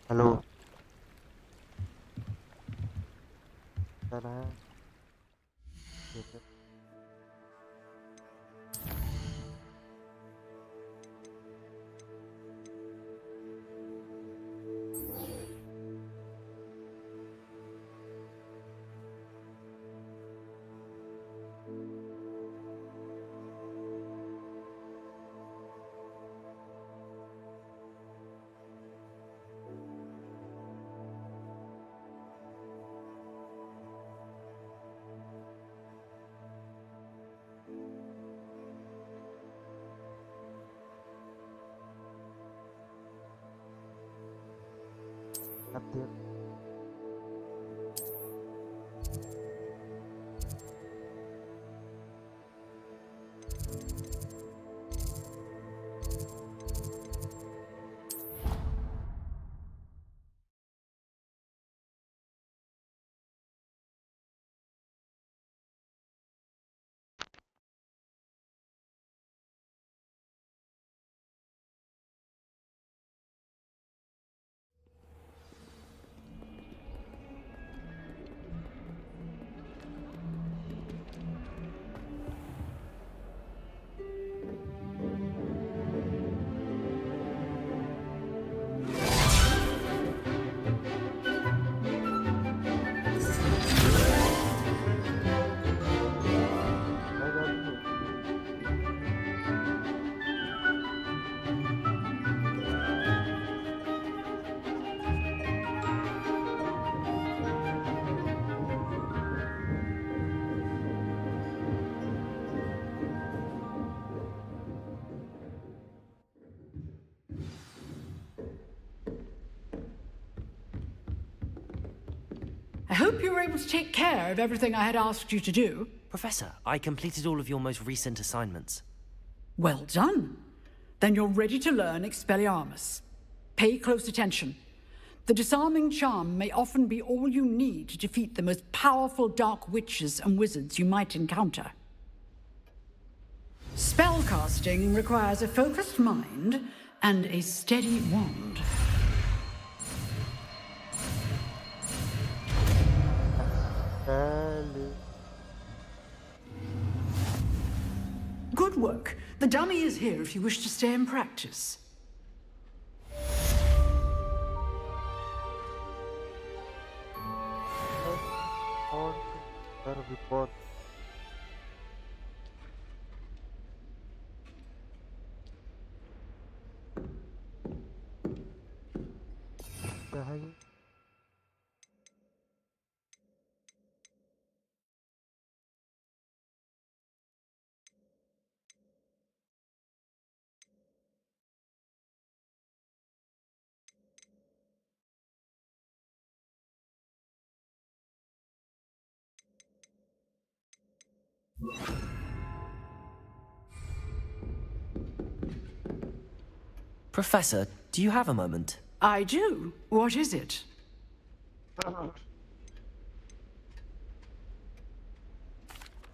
Hello चला है अब देख I hope you were able to take care of everything I had asked you to do. Professor, I completed all of your most recent assignments. Well done. Then you're ready to learn Expelliarmus. Pay close attention. The disarming charm may often be all you need to defeat the most powerful dark witches and wizards you might encounter. Spellcasting requires a focused mind and a steady wand. work. The dummy is here if you wish to stay and practice. और sir report क्या है ये? Professor, do you have a moment? I do. What is it?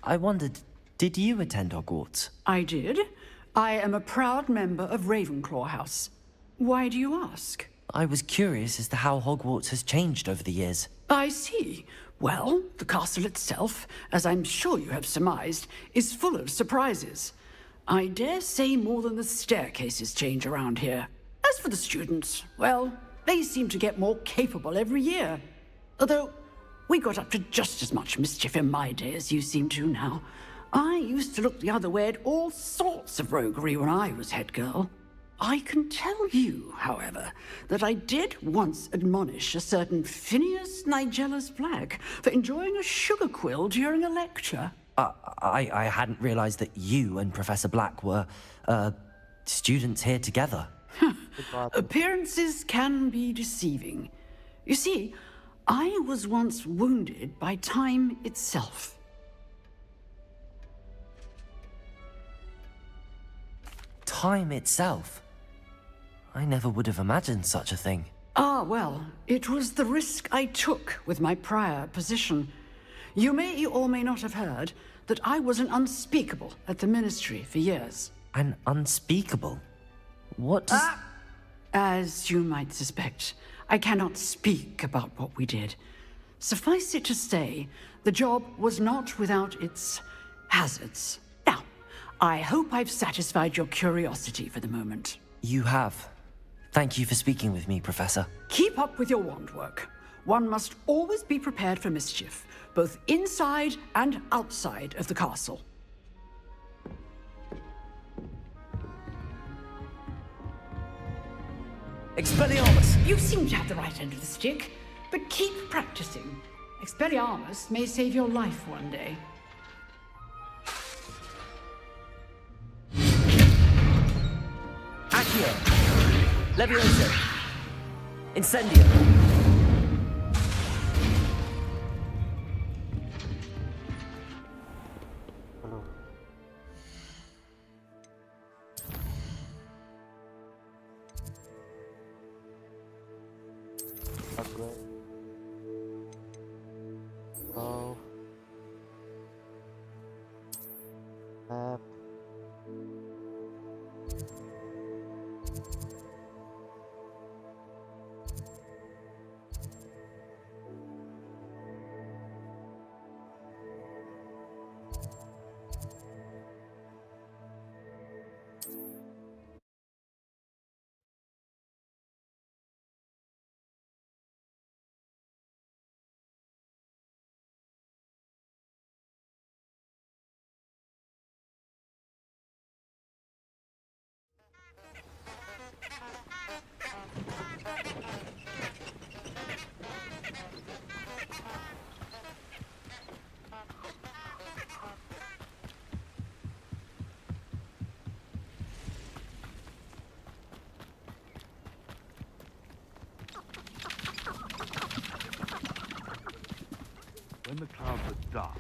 I wondered, did you attend Hogwarts? I did. I am a proud member of Ravenclaw House. Why do you ask? I was curious as to how Hogwarts has changed over the years. I see. Well, the castle itself, as I'm sure you have surmised, is full of surprises. I dare say more than the staircases change around here. As for the students, well, they seem to get more capable every year. Although, we got up to just as much mischief in my day as you seem to now. I used to look the other way at all sorts of roguery when I was head girl. I can tell you, however, that I did once admonish a certain Phineas Nigellus Black for enjoying a sugar quill during a lecture. I hadn't realized that you and Professor Black were, students here together. Appearances can be deceiving. You see, I was once wounded by time itself. Time itself? I never would have imagined such a thing. Ah, well, it was the risk I took with my prior position. You may or may not have heard that I was an unspeakable at the Ministry for years. An unspeakable? What does... As you might suspect, I cannot speak about what we did. Suffice it to say, the job was not without its hazards. Now, I hope I've satisfied your curiosity for the moment. You have. Thank you for speaking with me, Professor. Keep up with your wand work. One must always be prepared for mischief, both inside and outside of the castle. Expelliarmus! You seem to have the right end of the stick, but keep practicing. Expelliarmus may save your life one day. Accio! Levioso! Incendio! Hello upgrade Oh, app. When the clouds are dark,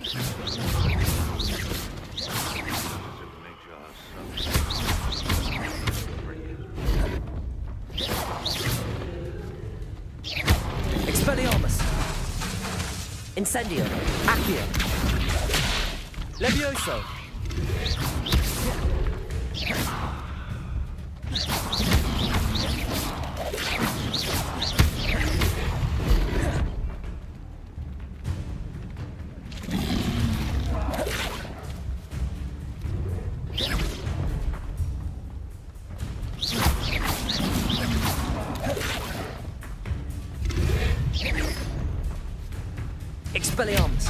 Expelliarmus! Incendio! Accio! Levioso! Expelliarmus.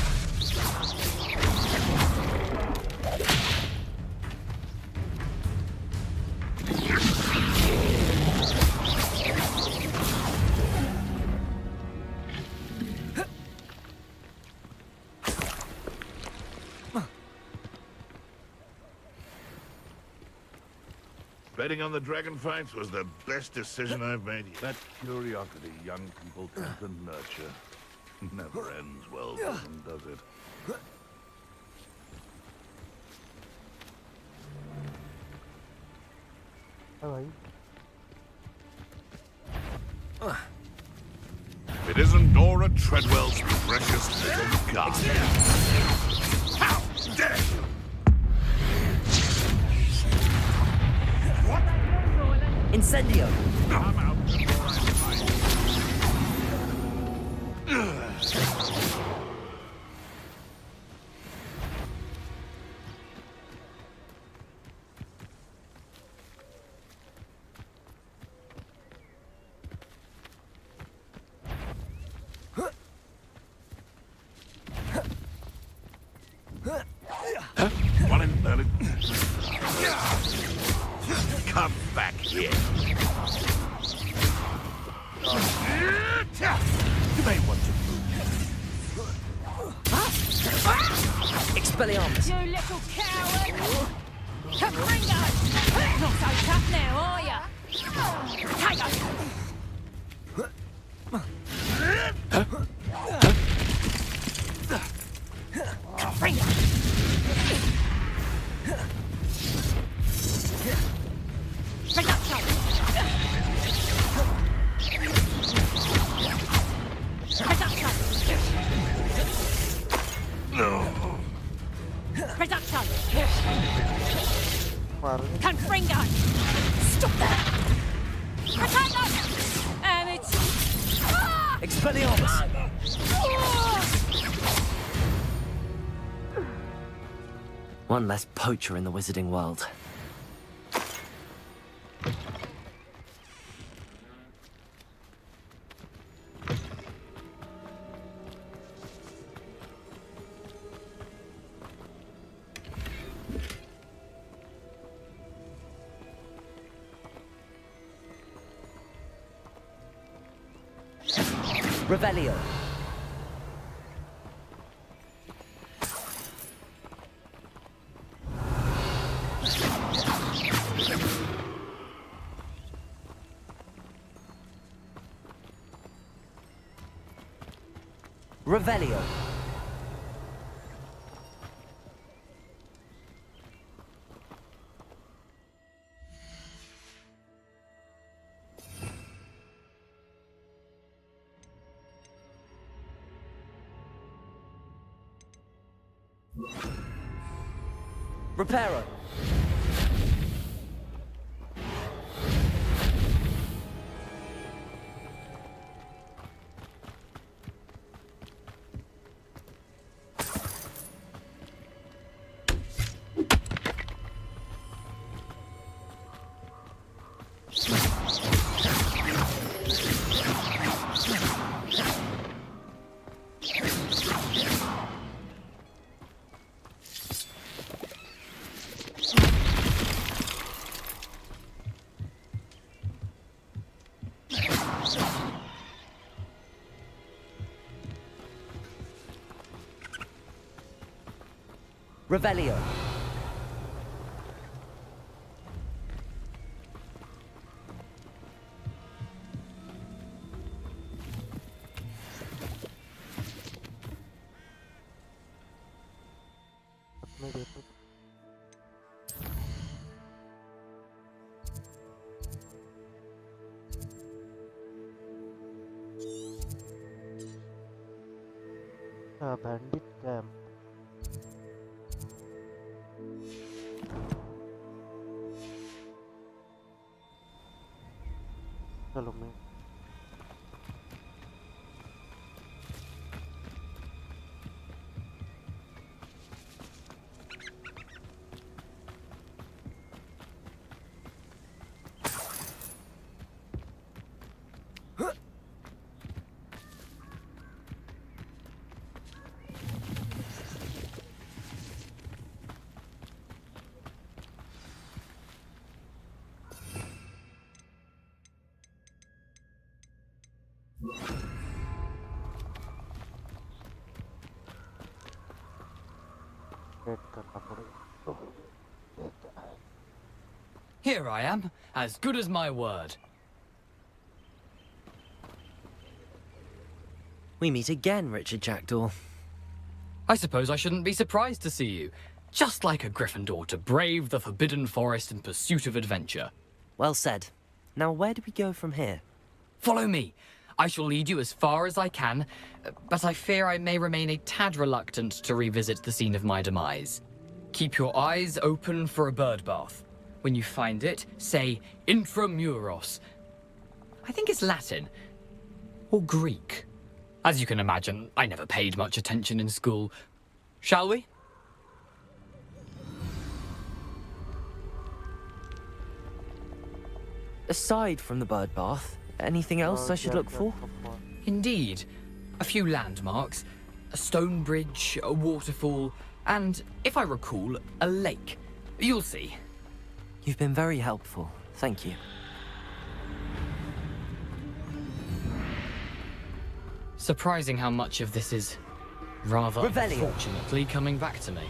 Betting on the dragon fights was the best decision I've made yet. That curiosity young people tend to nurture never ends well for them, does it? भाई It isn't Dora Treadwell's precious little garden. How dare you! Incendio. Come out before I fight. One in early. Come back here. You may want to move. Expelliarmus. You little coward! Gringo! Not so tough now, are ya? Potato! Gringo! Reduction! Reduction! No. Reduction! मारने Confringo! Stop that! Potato! And it's... Ah! Expelliarmus. Ah! One less poacher in the wizarding world. Revelio. Revelio. Reparo. Revelio. अपने देखो bandit camp चलो मैं Here I am, as good as my word. We meet again, Richard Jackdaw. I suppose I shouldn't be surprised to see you. Just like a Gryffindor to brave the Forbidden Forest in pursuit of adventure. Well said. Now where do we go from here? Follow me. I shall lead you as far as I can, but I fear I may remain a tad reluctant to revisit the scene of my demise. Keep your eyes open for a bird bath. When you find it, say intramuros. I think it's Latin. Or Greek. As you can imagine, I never paid much attention in school. Shall we? Aside from the bird bath, anything else I should look for? Indeed. A few landmarks, a stone bridge, a waterfall, and, if I recall, a lake. You'll see. You've been very helpful. Thank you. Surprising how much of this is rather Revelio. unfortunately coming back to me.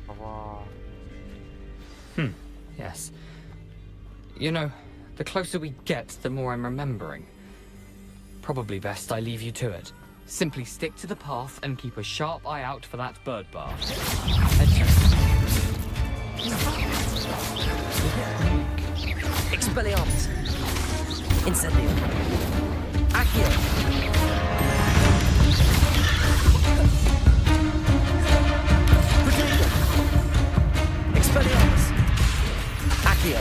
Wow. Yes. You know, the closer we get, the more I'm remembering. Probably best I leave you to it. Simply stick to the path and keep a sharp eye out for that bird bath. Expelliarmus. Incendio. Accio. Protego. Expelliarmus. Accio.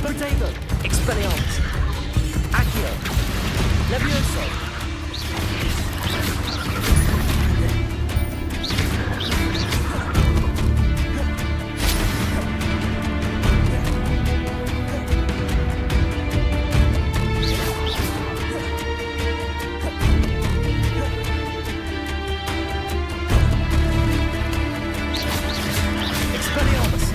Protego. Expelliarmus. Accio. Levioso. Expelliarmus.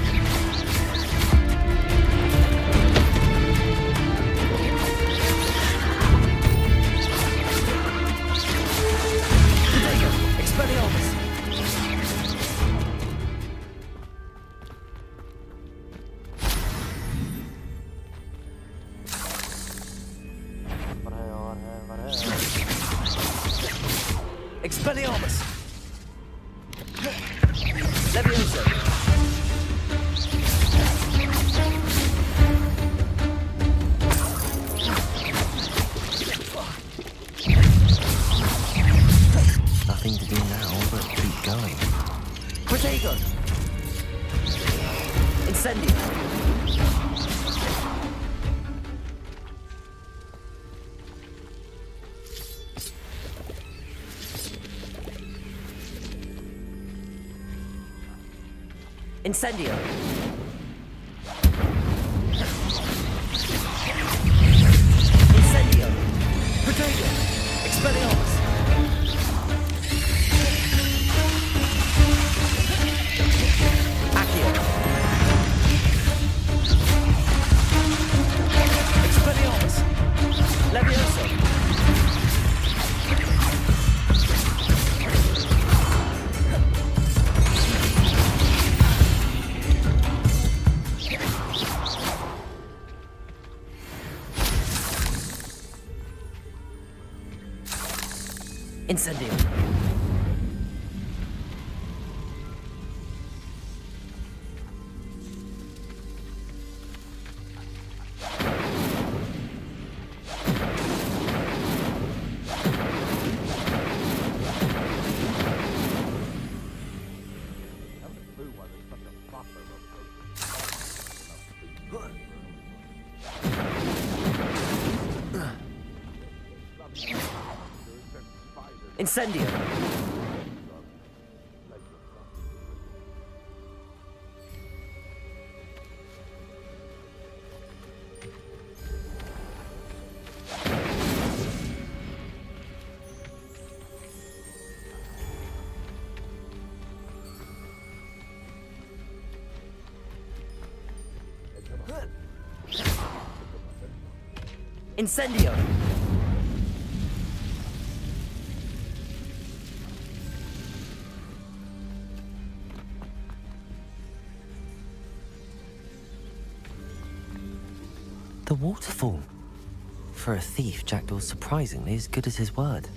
Protego. Expelliarmus. Expelliarmus. Levioso. Nothing to do now but keep going. Protego. Incendio. Incendio. Incendio. Protego. Expelliarmus. Accio. Expelliarmus. Levioso. Incendio. Incendio. Incendio! The waterfall. For a thief, Jackdaw's surprisingly as good as his word.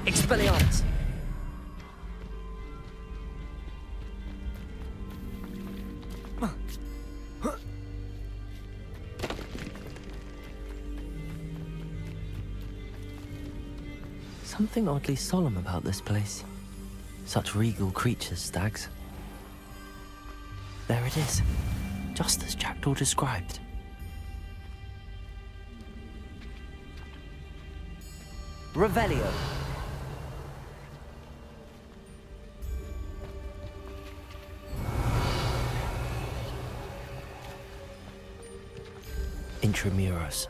Expelliarmus! Something oddly solemn about this place. Such regal creatures, stags. There it is, just as Jackdaw described. Revelio. Intramuros.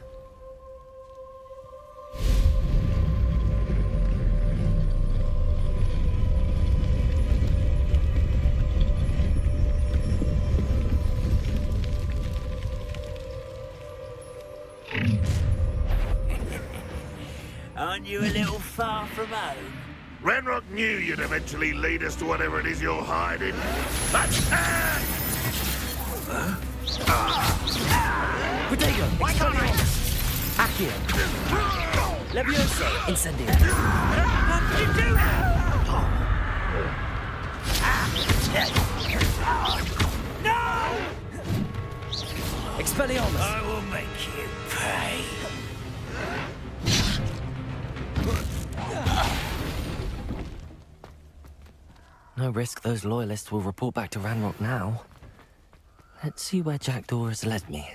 Aren't you a little far from home? Ranrock knew you'd eventually lead us to whatever it is you're hiding. That's Protego! Why can't I? Accio! Levioso! Incendio! What did you do? No! Expelliarmus! I will make you pay. No risk those loyalists will report back to Ranrock now. Let's see where Jackdaw has led me.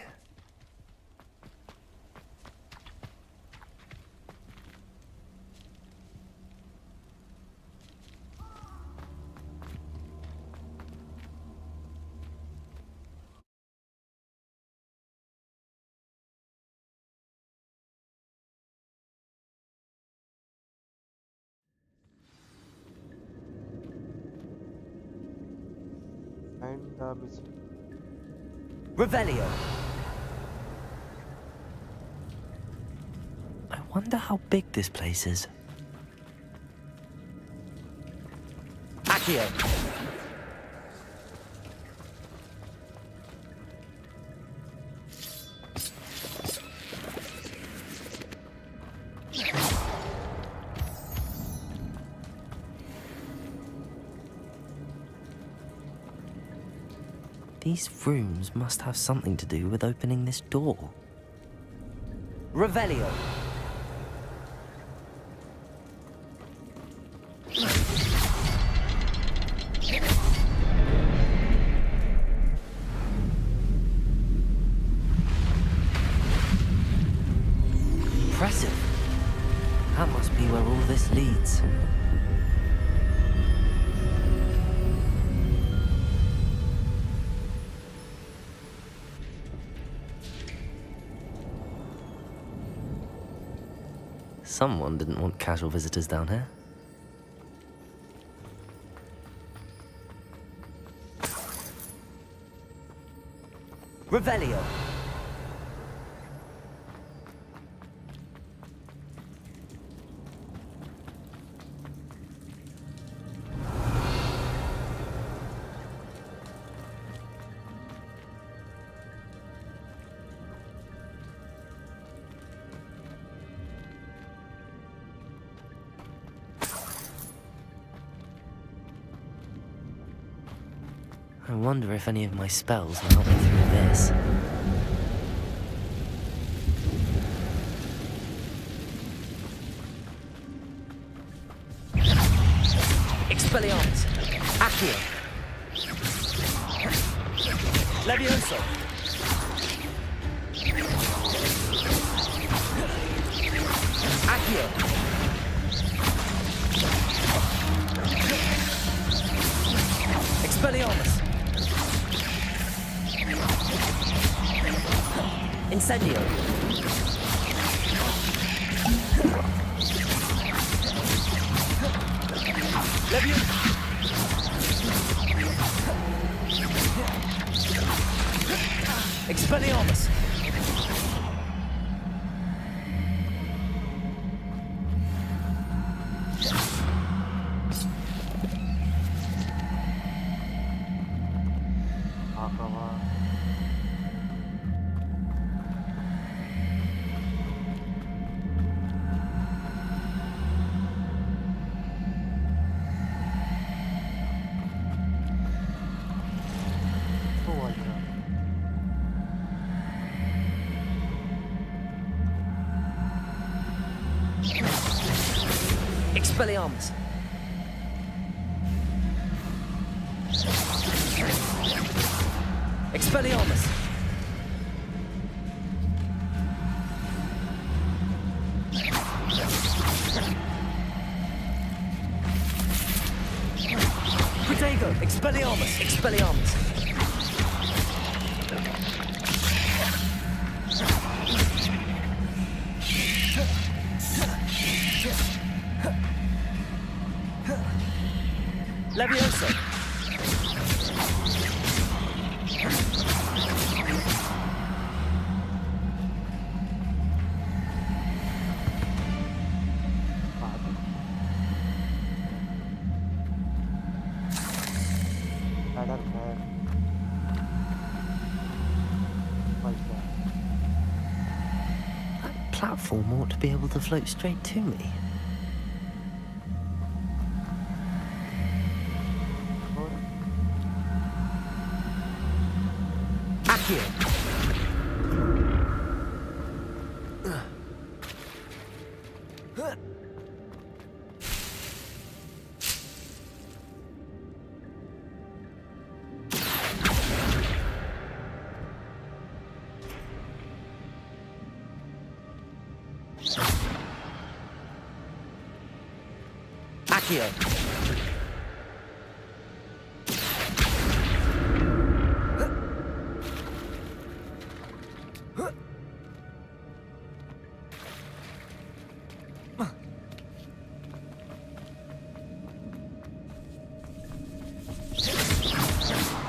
And the mission. Revelio! I wonder how big this place is. Accio! These rooms must have something to do with opening this door. Revelio! Impressive. That must be where all this leads. Someone didn't want casual visitors down here. Revelio! I wonder if any of my spells will help me through this. Expelliarmus! Accio! Levioso! Accio! Expelliarmus! Incendio! Expelliarmus! Expelliarmus! Expelliarmus! Protego! Expelliarmus! Expelliarmus! Levioso! ladder है That platform ought to be able to float straight to me. Accio! Accio!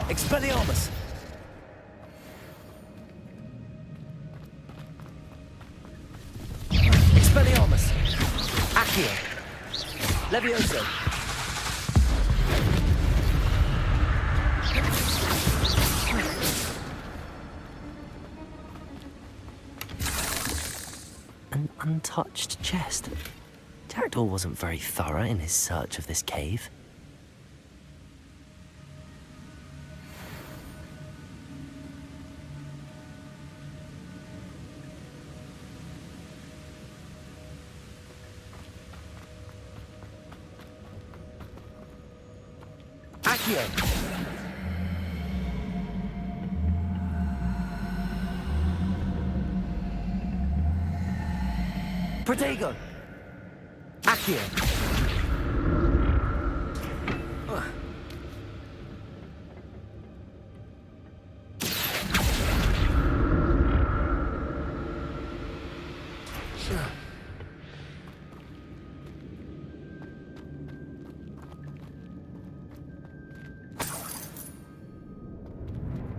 Expelliarmus! Expelliarmus! Accio! Levioso! An untouched chest. Jackdaw wasn't very thorough in his search of this cave. Accio! Protego! Accio!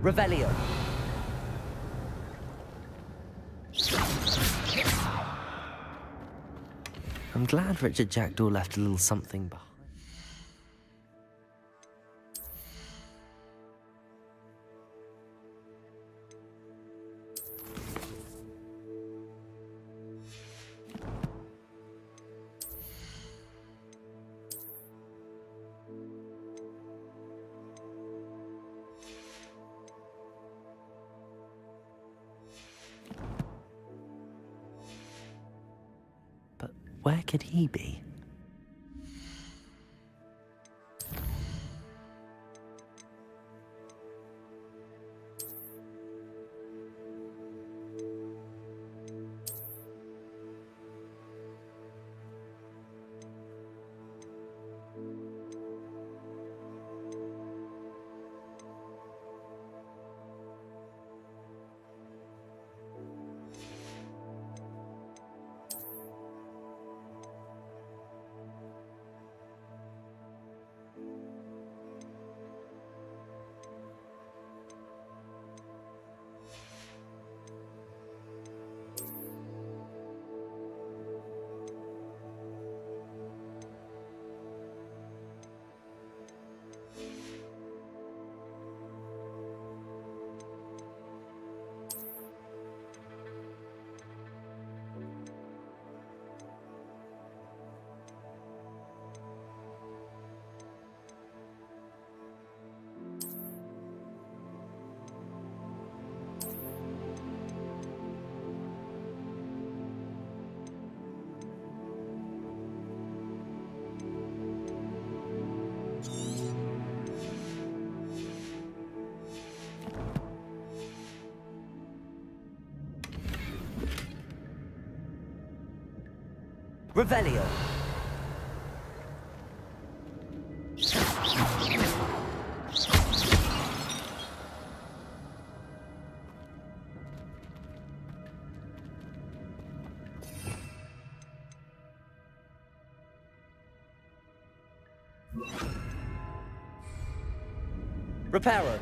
Revelio. I'm glad Richard Jackdaw left a little something behind. Where could he be? Revelio. Reparo.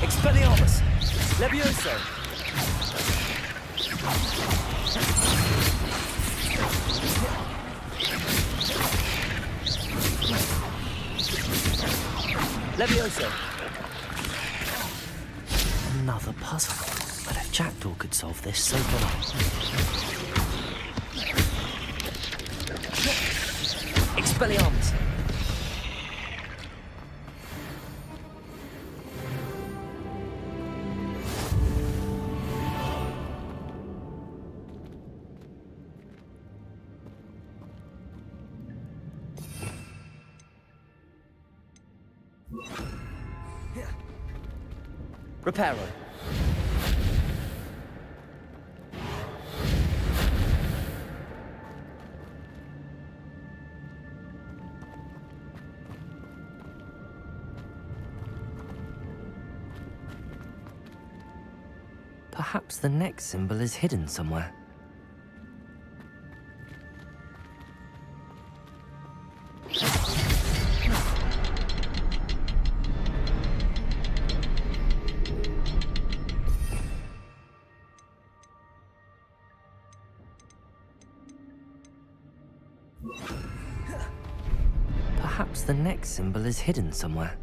Expelliarmus! Levioso! Levioso! Another puzzle. But if Jackdaw could solve this, so can I. Expelliarmus! Reparo. Perhaps the next symbol is hidden somewhere. Perhaps the next symbol is hidden somewhere.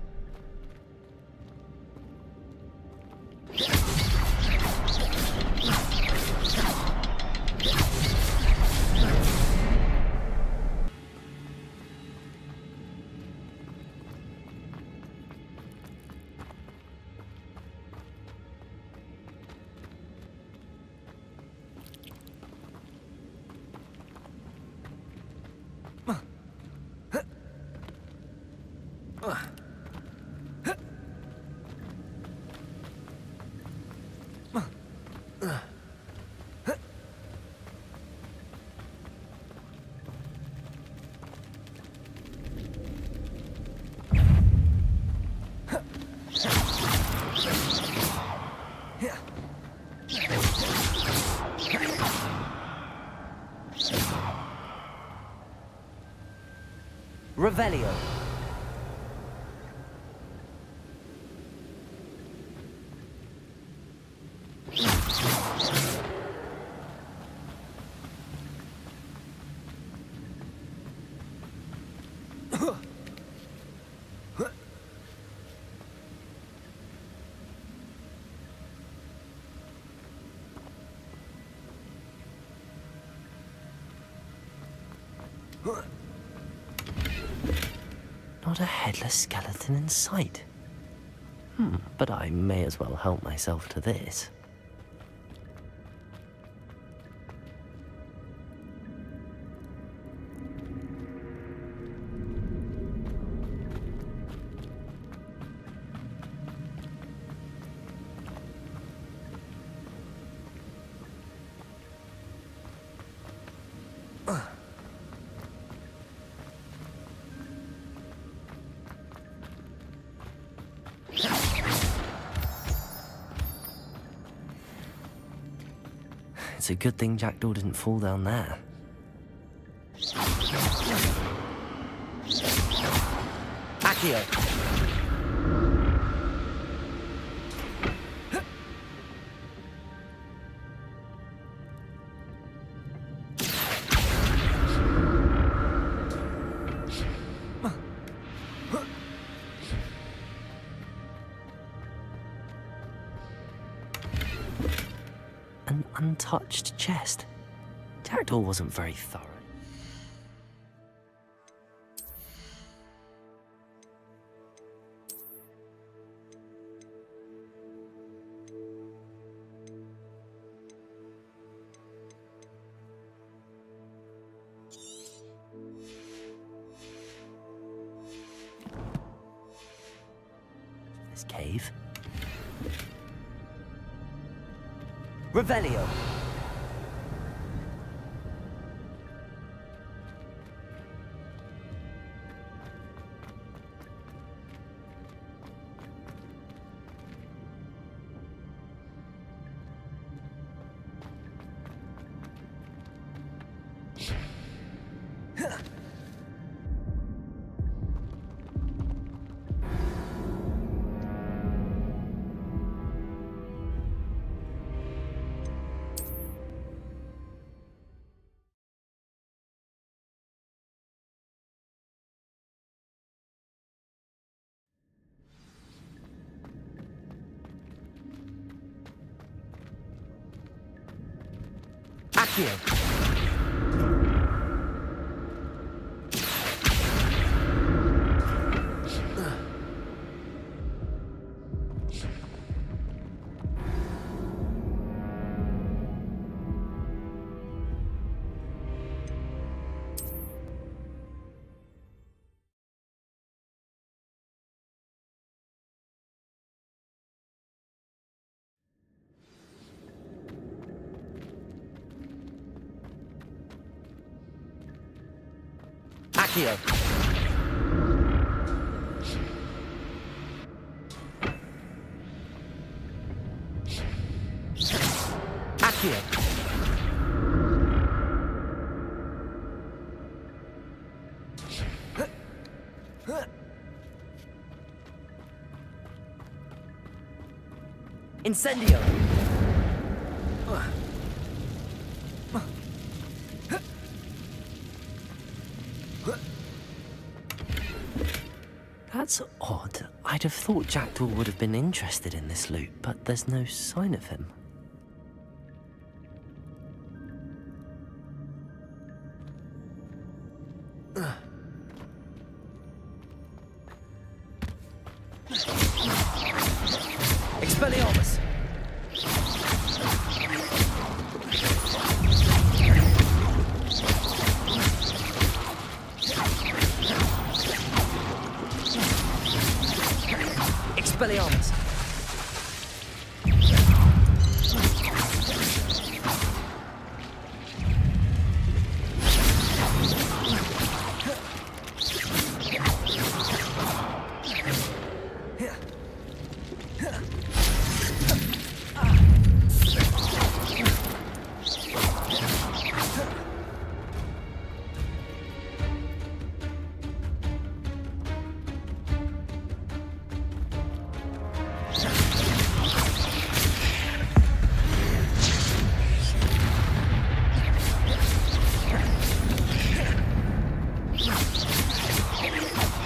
Revelio. Not a headless skeleton in sight. But I may as well help myself to this. It's a good thing Jackdaw didn't fall down there. Accio! An untouched chest. Jackdaw wasn't very thorough. This cave. Revelio. Accio. Accio. Accio. Incendio. That's odd. I'd have thought Jackdaw would have been interested in this loot, but there's no sign of him. Expelliarmus! Expelliarmus!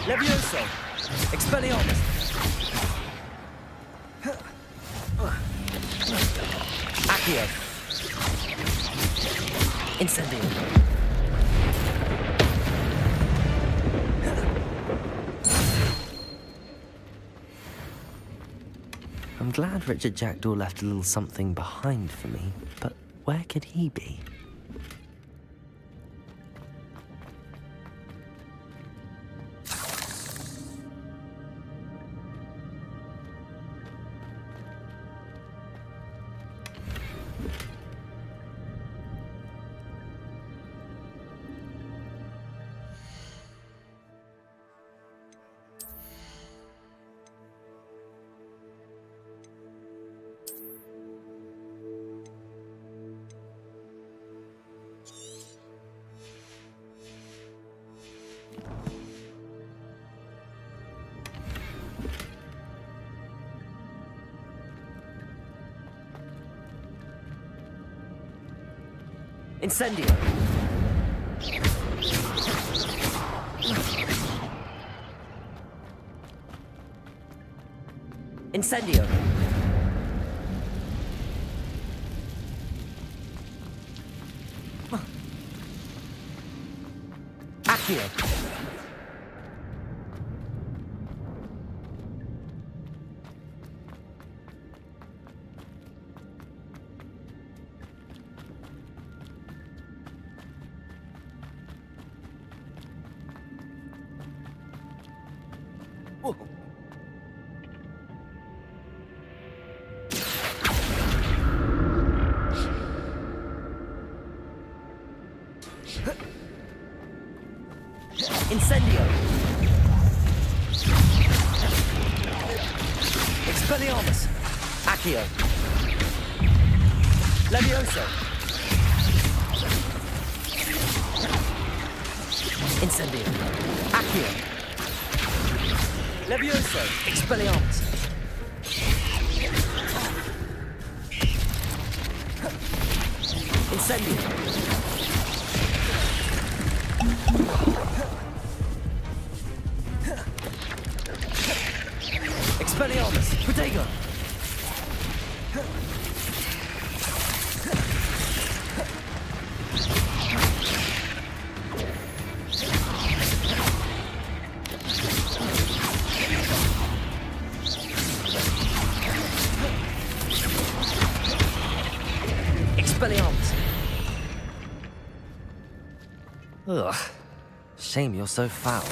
Levioso! Expelliarmus! Accio! Incendio! I'm glad Richard Jackdaw left a little something behind for me, but where could he be? Incendio. Incendio. Accio. Incendio. Expelliarmus. Accio. Levioso. Incendio. Accio. Levioso. Expelliarmus. Incendio. Expelliarmus. Protego. Expelliarmus. Ugh. Shame you're so foul.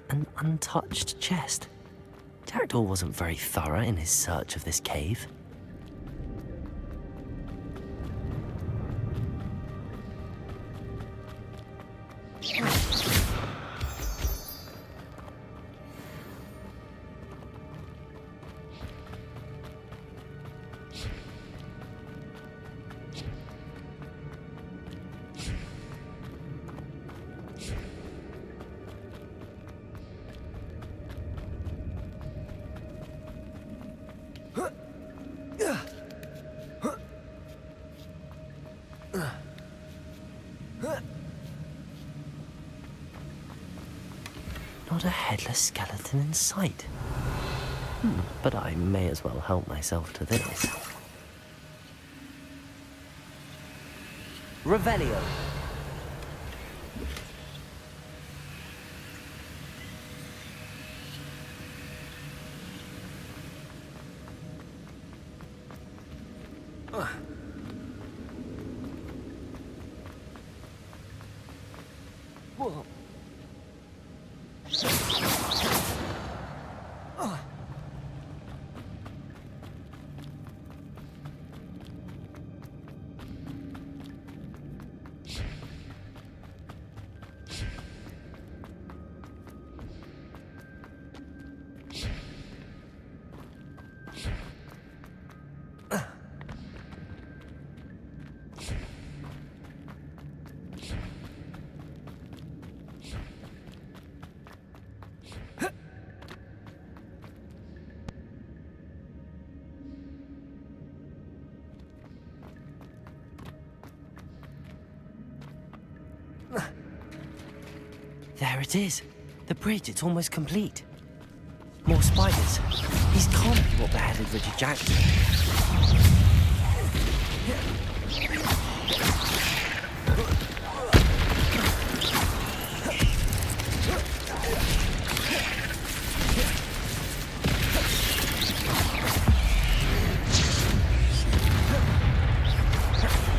An untouched chest. Jackdaw wasn't very thorough in his search of this cave. Not a headless skeleton in sight. But I may as well help myself to this. Revelio. There it is. The bridge, it's almost complete. More spiders. These can't be what beheaded Richard Jackson.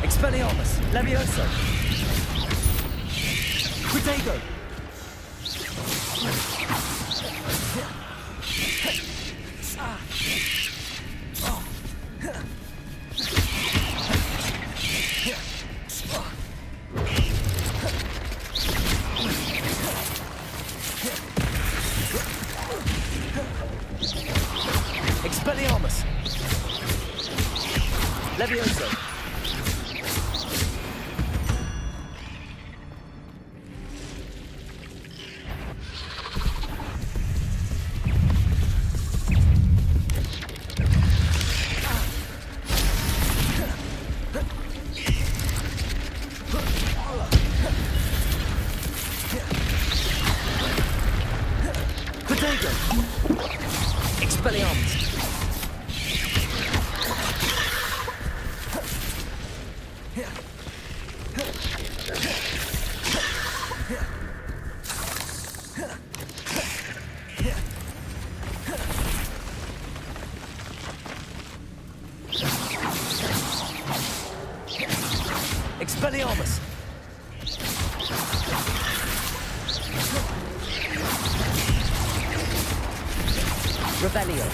Expelliarmus, Levioso. Protego. Expelliarmus. Levioso. Protego. Expelliarmus. Expelliarmus. Revelio.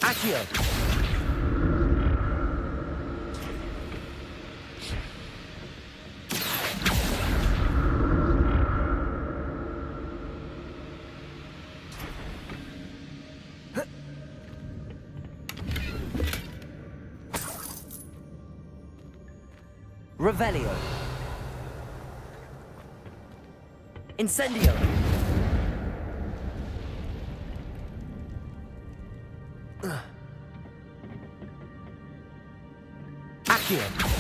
Accio. Revelio. Incendio. Accio.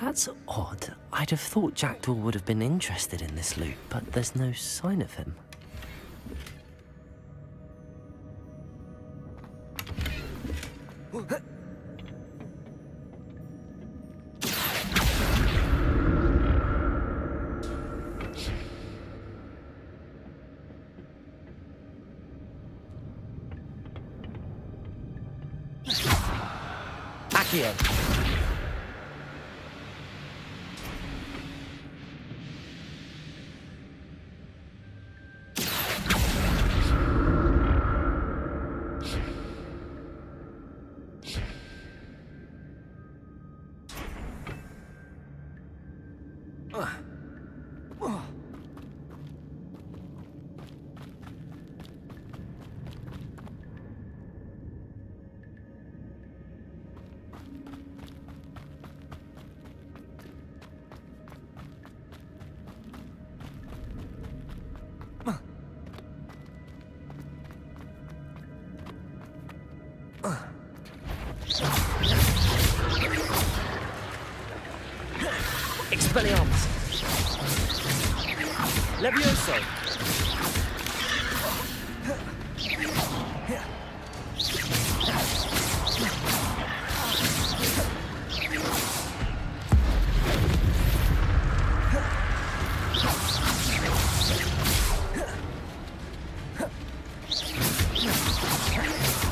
That's odd. I'd have thought Jackdaw would have been interested in this loot, but there's no sign of him. Accio. Expelliarmus. Levioso.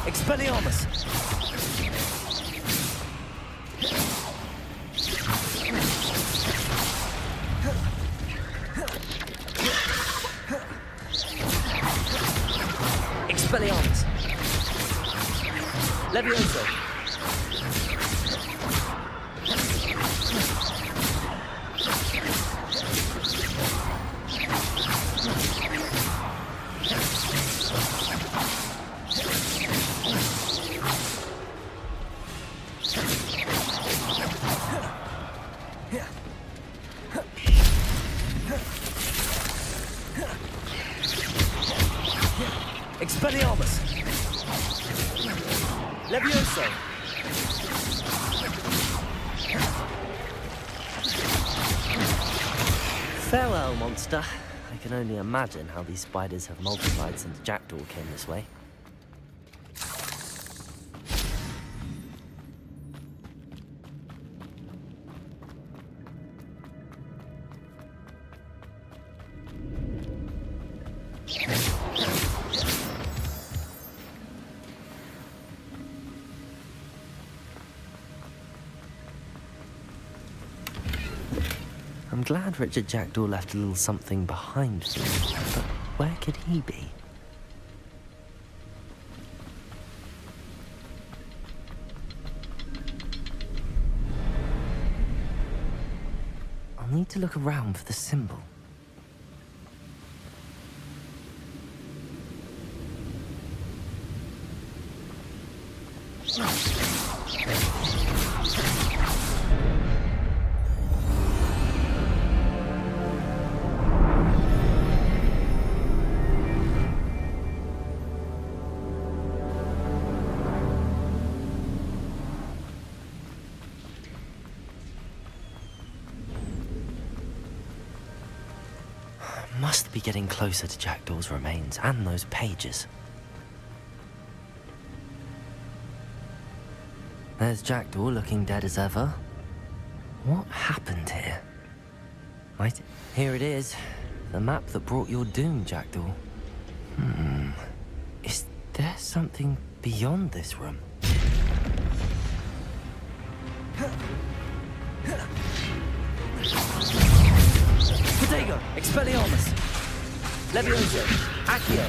Expelliarmus. Expelliarmus. Levioso. Expelliarmus. Levioso. Farewell, monster. I can only imagine how these spiders have multiplied since Jackdaw came this way. I'm glad Richard Jackdaw left a little something behind for me, but where could he be? I'll need to look around for the symbol. Must be getting closer to Jackdaw's remains and those pages. There's Jackdaw looking dead as ever. What happened here? Right, here it is. The map that brought your doom, Jackdaw. Is there something beyond this room? Protego, Expelliarmus, Levioso, Accio.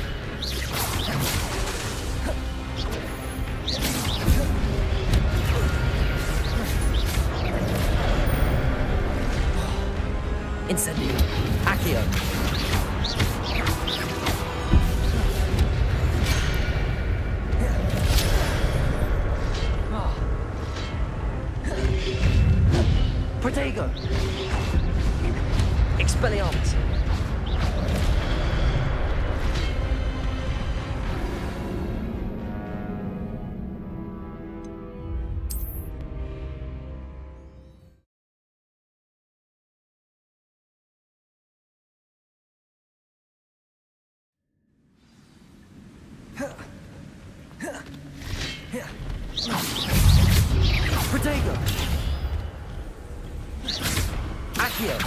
Incendio, Accio. Protego, Expelliarmus. Protego, Accio.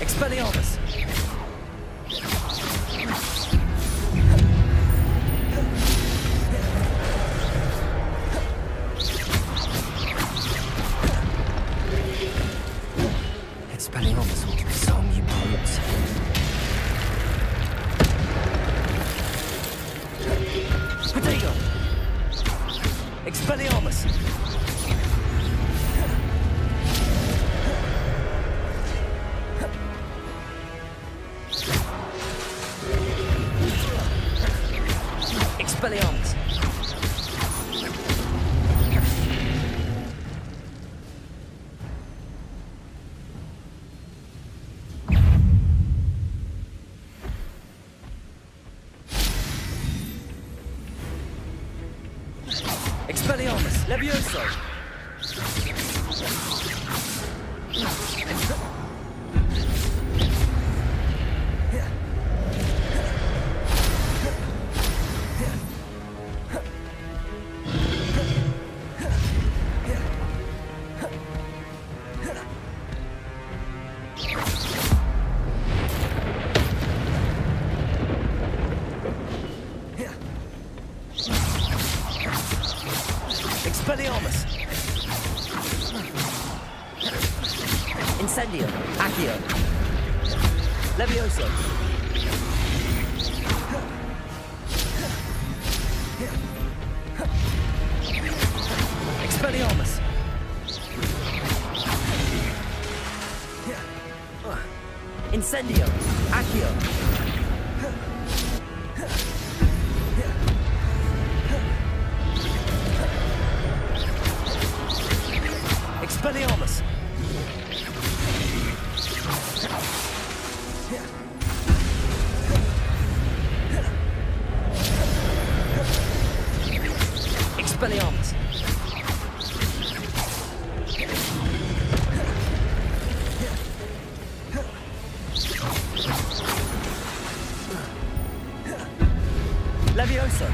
Expelliarmus. Expelliarmus will disarm you brutes. Protego, Expelliarmus. Expelliarmus. Expelliarmus, Levioso. Expelliarmus. Incendio, Accio. Levioso. Expelliarmus. Incendio, Accio. Expelliarmus. Expelliarmus. Levioso.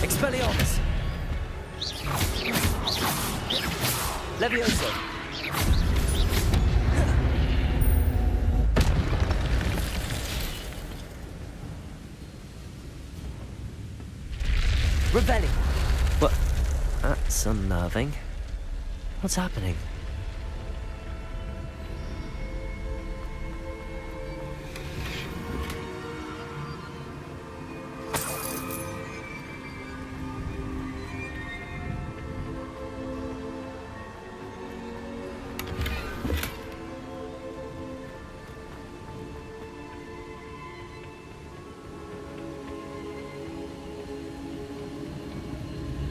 Expelliarmus. Levioso. Revelio. What? That's unnerving. What's happening?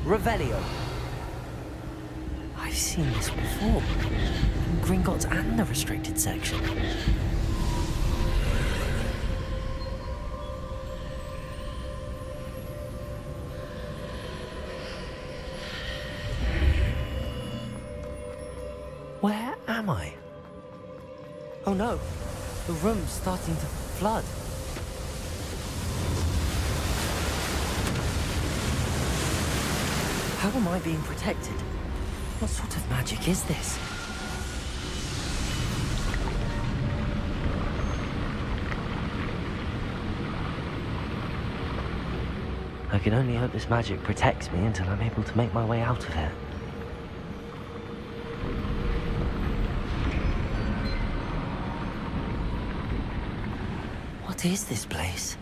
Revelio. I've seen this before. In Gringotts and the restricted section. Where am I? Oh no, the room's starting to flood. How am I being protected? What sort of magic is this? I can only hope this magic protects me until I'm able to make my way out of here. What is this place?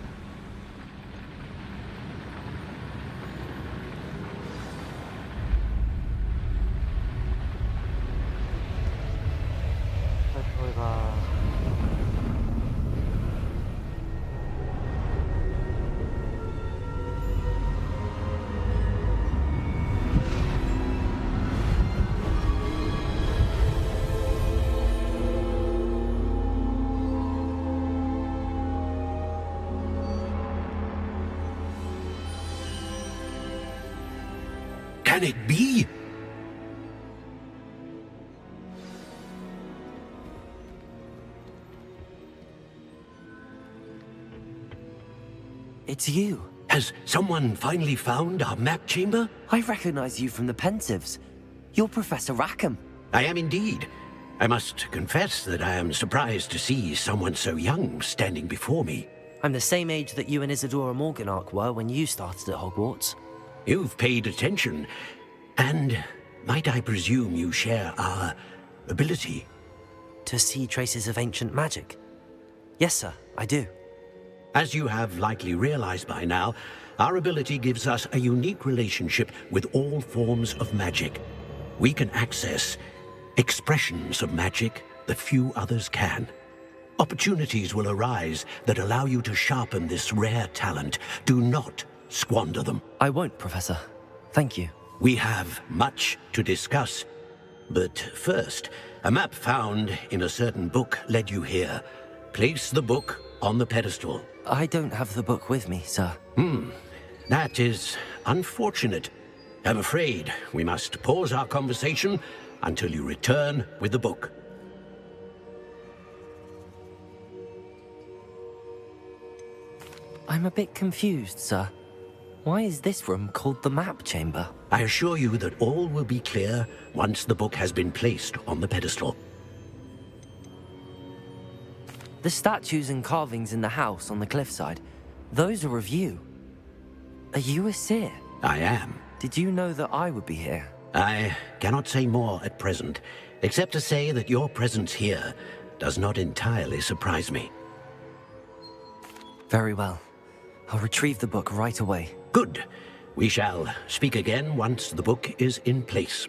저희가 Can it be? It's you. Has someone finally found our map chamber? I recognize you from the Pensieves. You're Professor Rackham. I am indeed. I must confess that I am surprised to see someone so young standing before me. I'm the same age that you and Isadora Morganach were when you started at Hogwarts. You've paid attention, and might I presume you share our ability? To see traces of ancient magic? Yes, sir, I do. As you have likely realized by now, our ability gives us a unique relationship with all forms of magic. We can access expressions of magic that few others can. Opportunities will arise that allow you to sharpen this rare talent. Do not squander them. I won't, Professor. Thank you. We have much to discuss. But first, a map found in a certain book led you here. Place the book on the pedestal. I don't have the book with me, sir. That is unfortunate. I'm afraid we must pause our conversation until you return with the book. I'm a bit confused, sir. Why is this room called the map chamber? I assure you that all will be clear once the book has been placed on the pedestal. The statues and carvings in the house on the cliffside, those are of you. Are you a seer? I am. Did you know that I would be here? I cannot say more at present, except to say that your presence here does not entirely surprise me. Very well. I'll retrieve the book right away. Good. We shall speak again once the book is in place.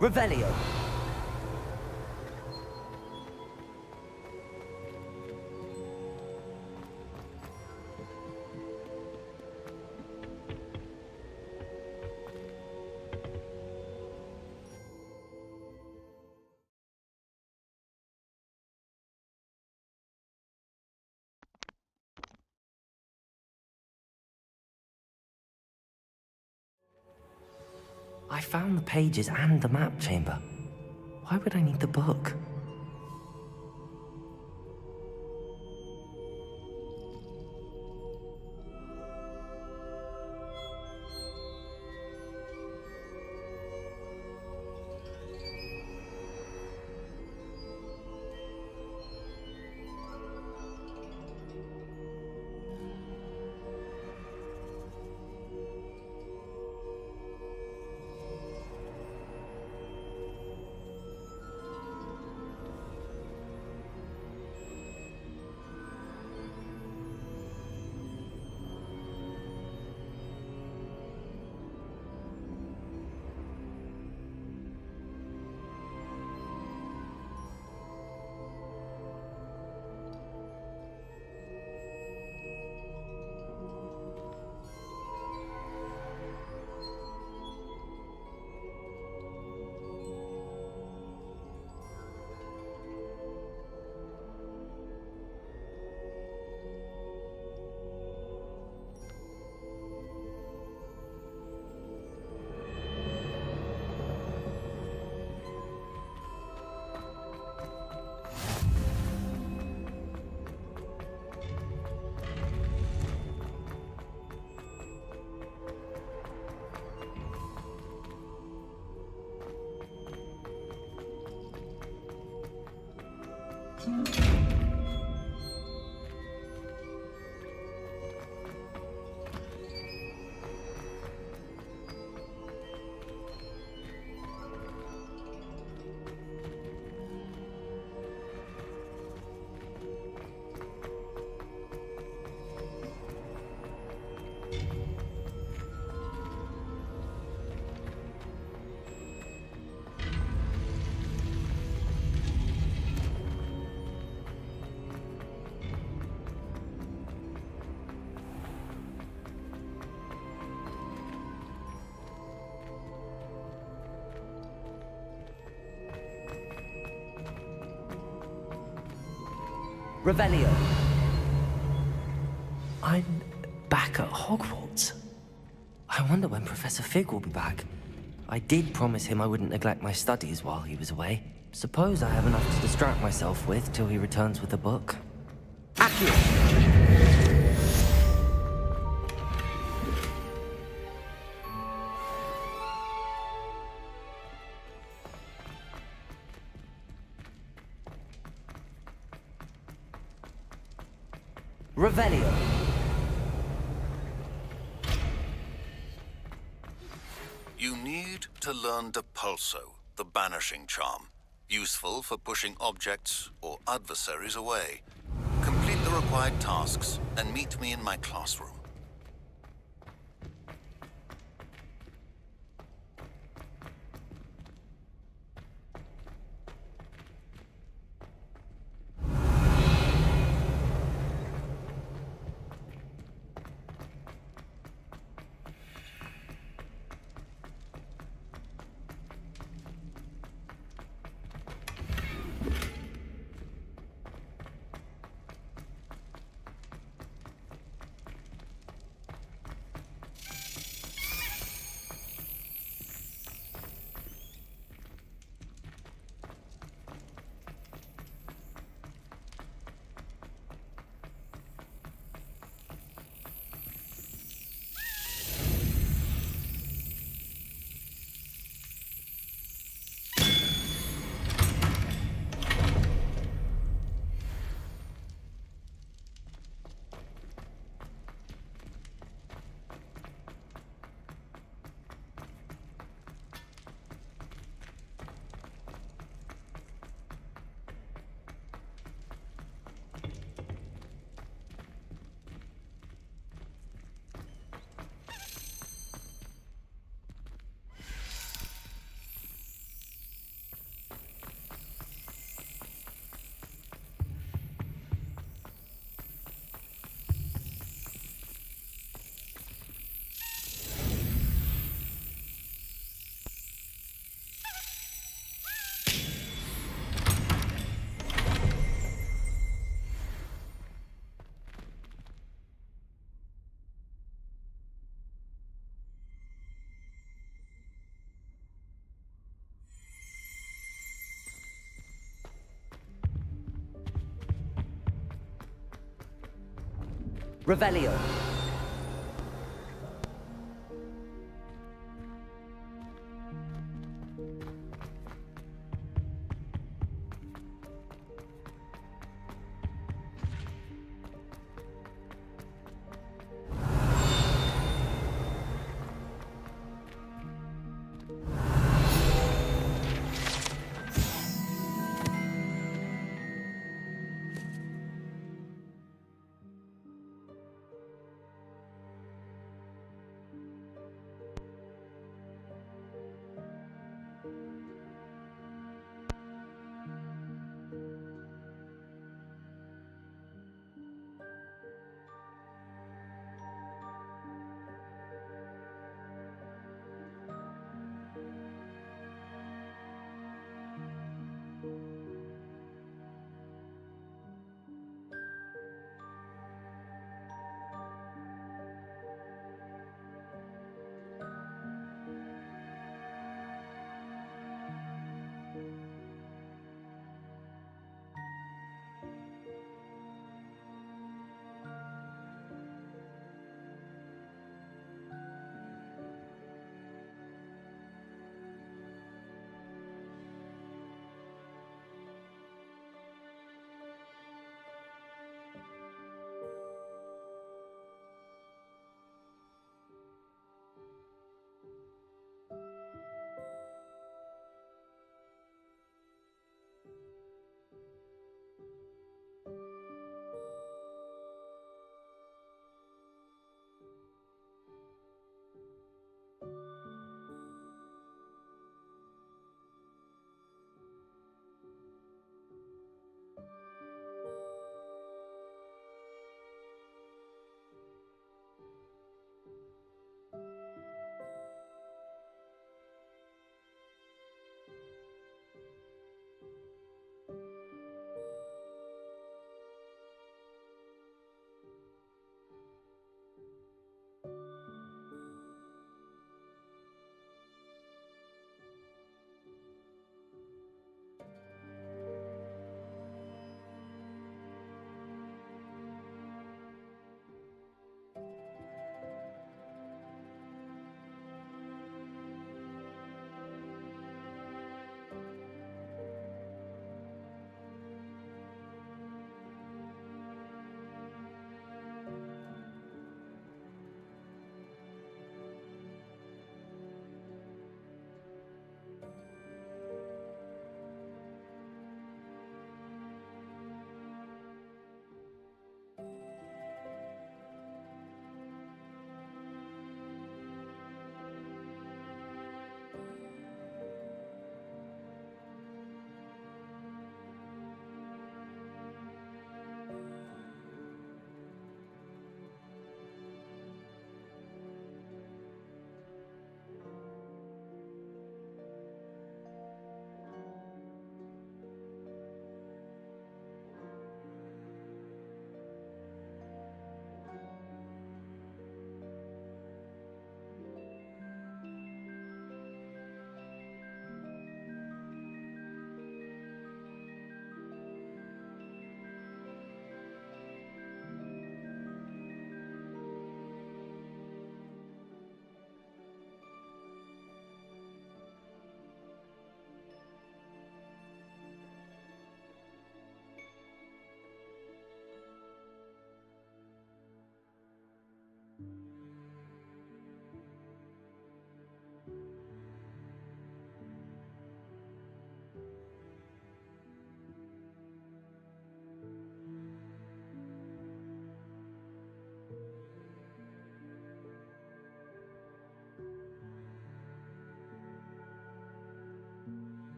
Revelio. I found the pages and the map chamber. Why would I need the book? Revelio. I'm back at Hogwarts. I wonder when Professor Fig will be back. I did promise him I wouldn't neglect my studies while he was away. Suppose I have enough to distract myself with till he returns with the book. Accio! Revelio. You need to learn Depulso, the banishing charm. Useful for pushing objects or adversaries away. Complete the required tasks and meet me in my classroom. Revelio.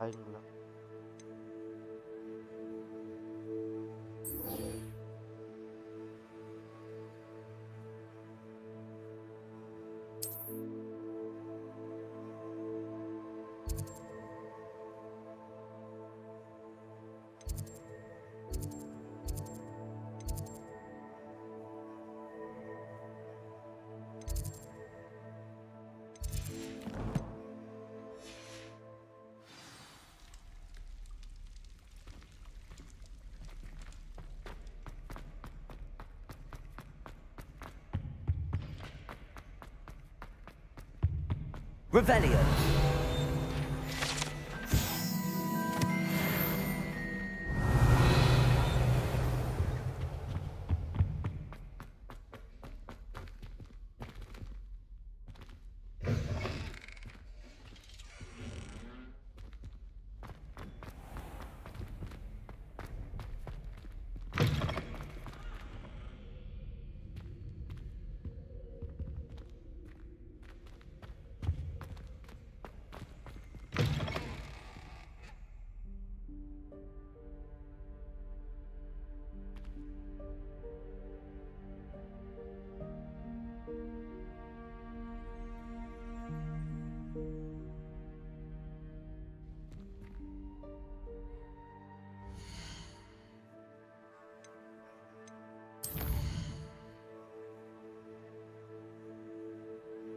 Sign मिला। Revelio.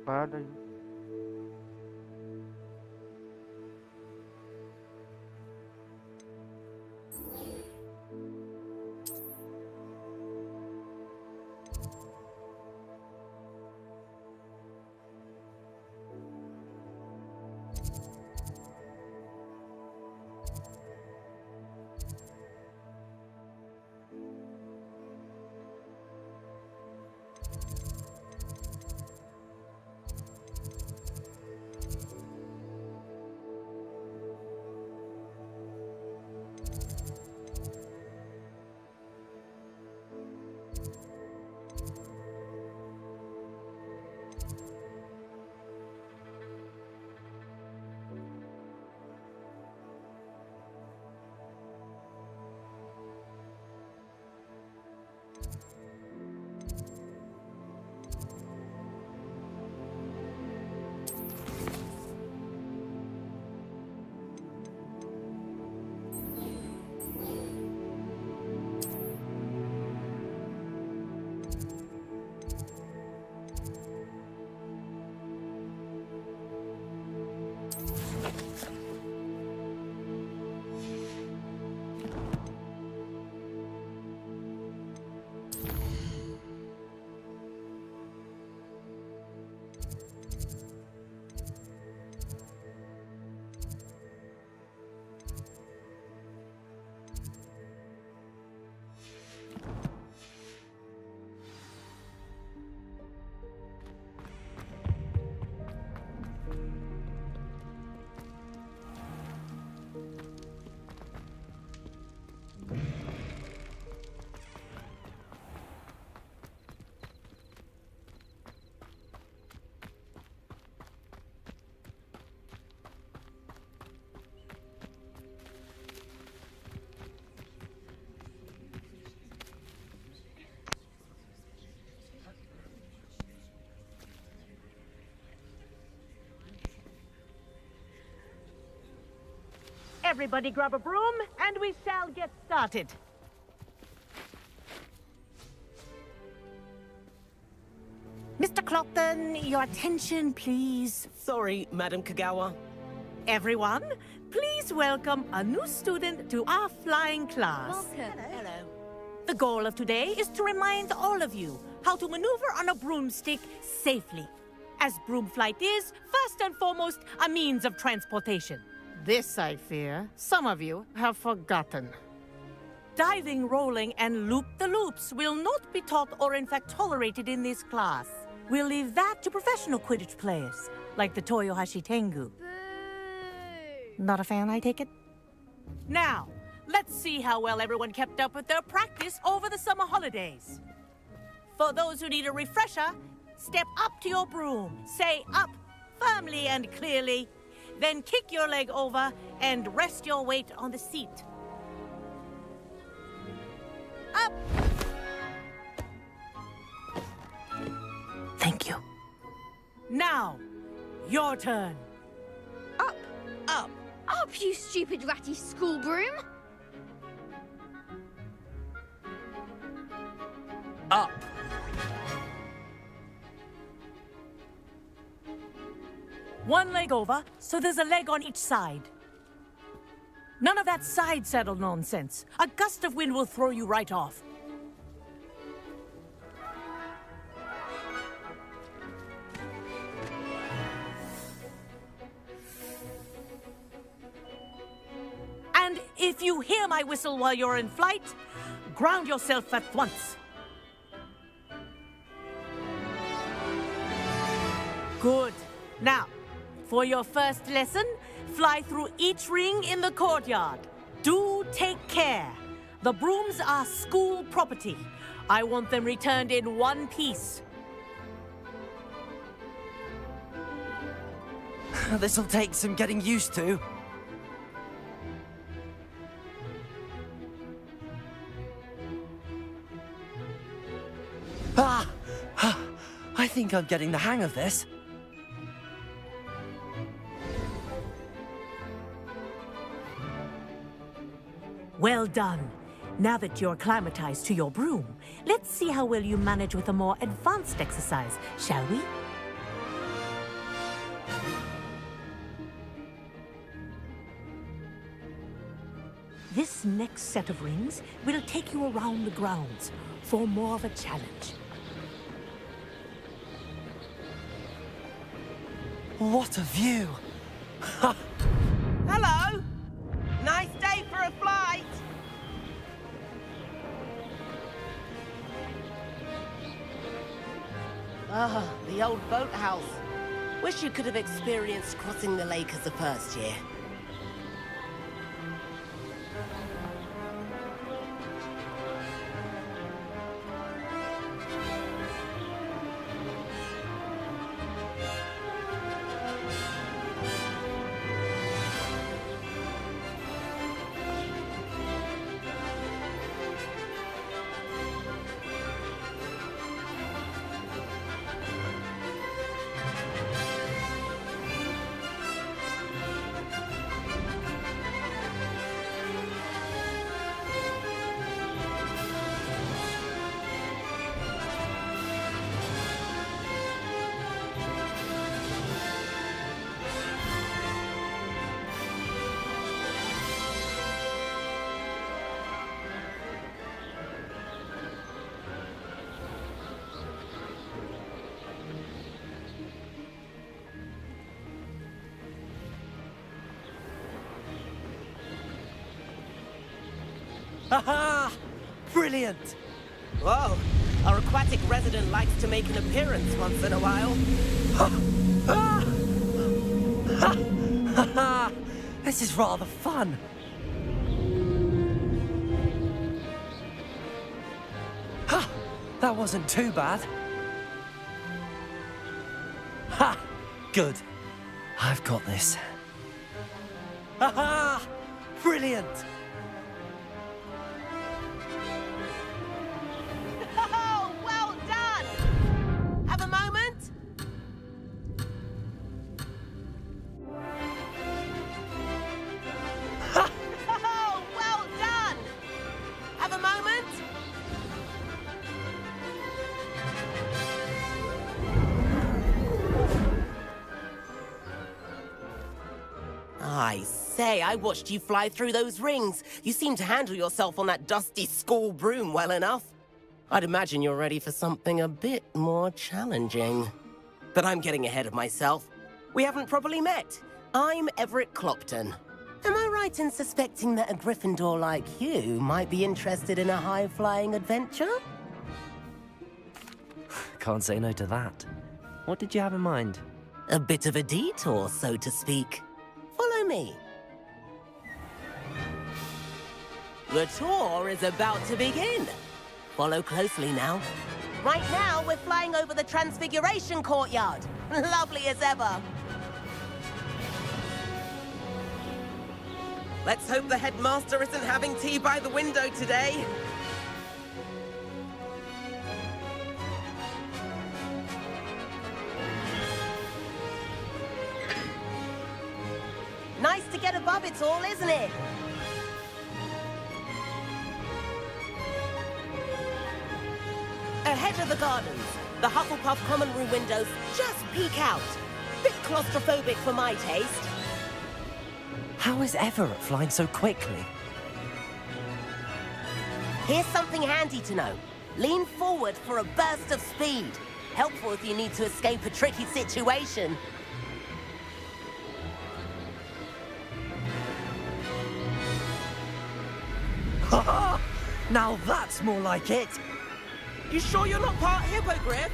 Where are you? Everybody grab a broom, and we shall get started. Mr. Clopton, your attention, please. Sorry, Madam Kagawa. Everyone, please welcome a new student to our flying class. Welcome. Hello. The goal of today is to remind all of you how to maneuver on a broomstick safely, as broom flight is, first and foremost, a means of transportation. This, I fear, some of you have forgotten. Diving, rolling, and loop-the-loops will not be taught or in fact tolerated in this class. We'll leave that to professional Quidditch players, like the Toyohashi Tengu. Not a fan, I take it? Now, let's see how well everyone kept up with their practice over the summer holidays. For those who need a refresher, step up to your broom. Say up, firmly and clearly. Then kick your leg over and rest your weight on the seat. Up! Thank you. Now, your turn. Up! Up! Up, you stupid ratty school broom! Up! One leg over, so there's a leg on each side. None of that side saddle nonsense. A gust of wind will throw you right off. And if you hear my whistle while you're in flight, ground yourself at once. Good. Now, for your first lesson, fly through each ring in the courtyard. Do take care. The brooms are school property. I want them returned in one piece. This'll take some getting used to. I think I'm getting the hang of this. Well done. Now that you're acclimatized to your broom, let's see how well you manage with a more advanced exercise, shall we? This next set of rings will take you around the grounds for more of a challenge. What a view! Hello! Nice day for a flight! Ah, the old boathouse. Wish you could have experienced crossing the lake as a first year. Haha! Brilliant! Whoa, our aquatic resident likes to make an appearance once in a while. This is rather fun. Ha! That wasn't too bad. Ha! Good. I've got this. Haha! Brilliant! Oh, well done! Have a moment? Oh, well done! Have a moment? I say, I watched you fly through those rings. You seem to handle yourself on that dusty school broom well enough. I'd imagine you're ready for something a bit more challenging. But I'm getting ahead of myself. We haven't properly met. I'm Everett Clopton. Am I right in suspecting that a Gryffindor like you might be interested in a high-flying adventure? Can't say no to that. What did you have in mind? A bit of a detour, so to speak. Follow me. The tour is about to begin. Follow closely now. Right now, we're flying over the Transfiguration Courtyard. Lovely as ever. Let's hope the headmaster isn't having tea by the window today. Nice to get above it all, isn't it? Ahead of the gardens, the Hufflepuff common room windows just peek out. Bit claustrophobic for my taste. How is Everett flying so quickly? Here's something handy to know. Lean forward for a burst of speed. Helpful if you need to escape a tricky situation. Ha! Now that's more like it! You sure you're not part hippogriff?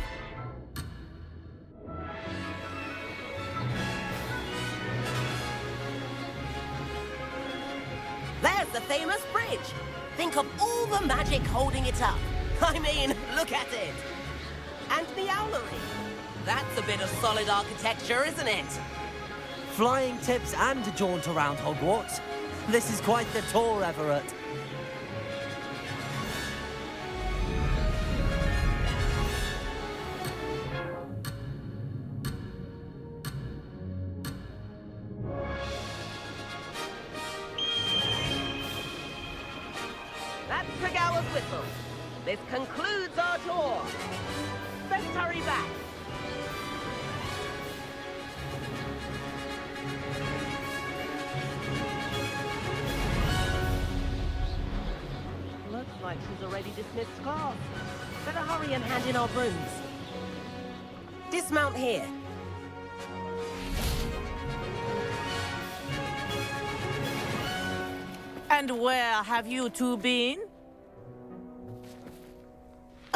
There's the famous bridge. Think of all the magic holding it up. I mean, look at it. And the owlery. That's a bit of solid architecture, isn't it? Flying tips and a jaunt around Hogwarts. This is quite the tour, Everett. That's Tregower's whistle. This concludes our tour. Let's hurry back. Looks like she's already dismissed class. Better hurry and hand in our brooms. Dismount here. And where have you two been?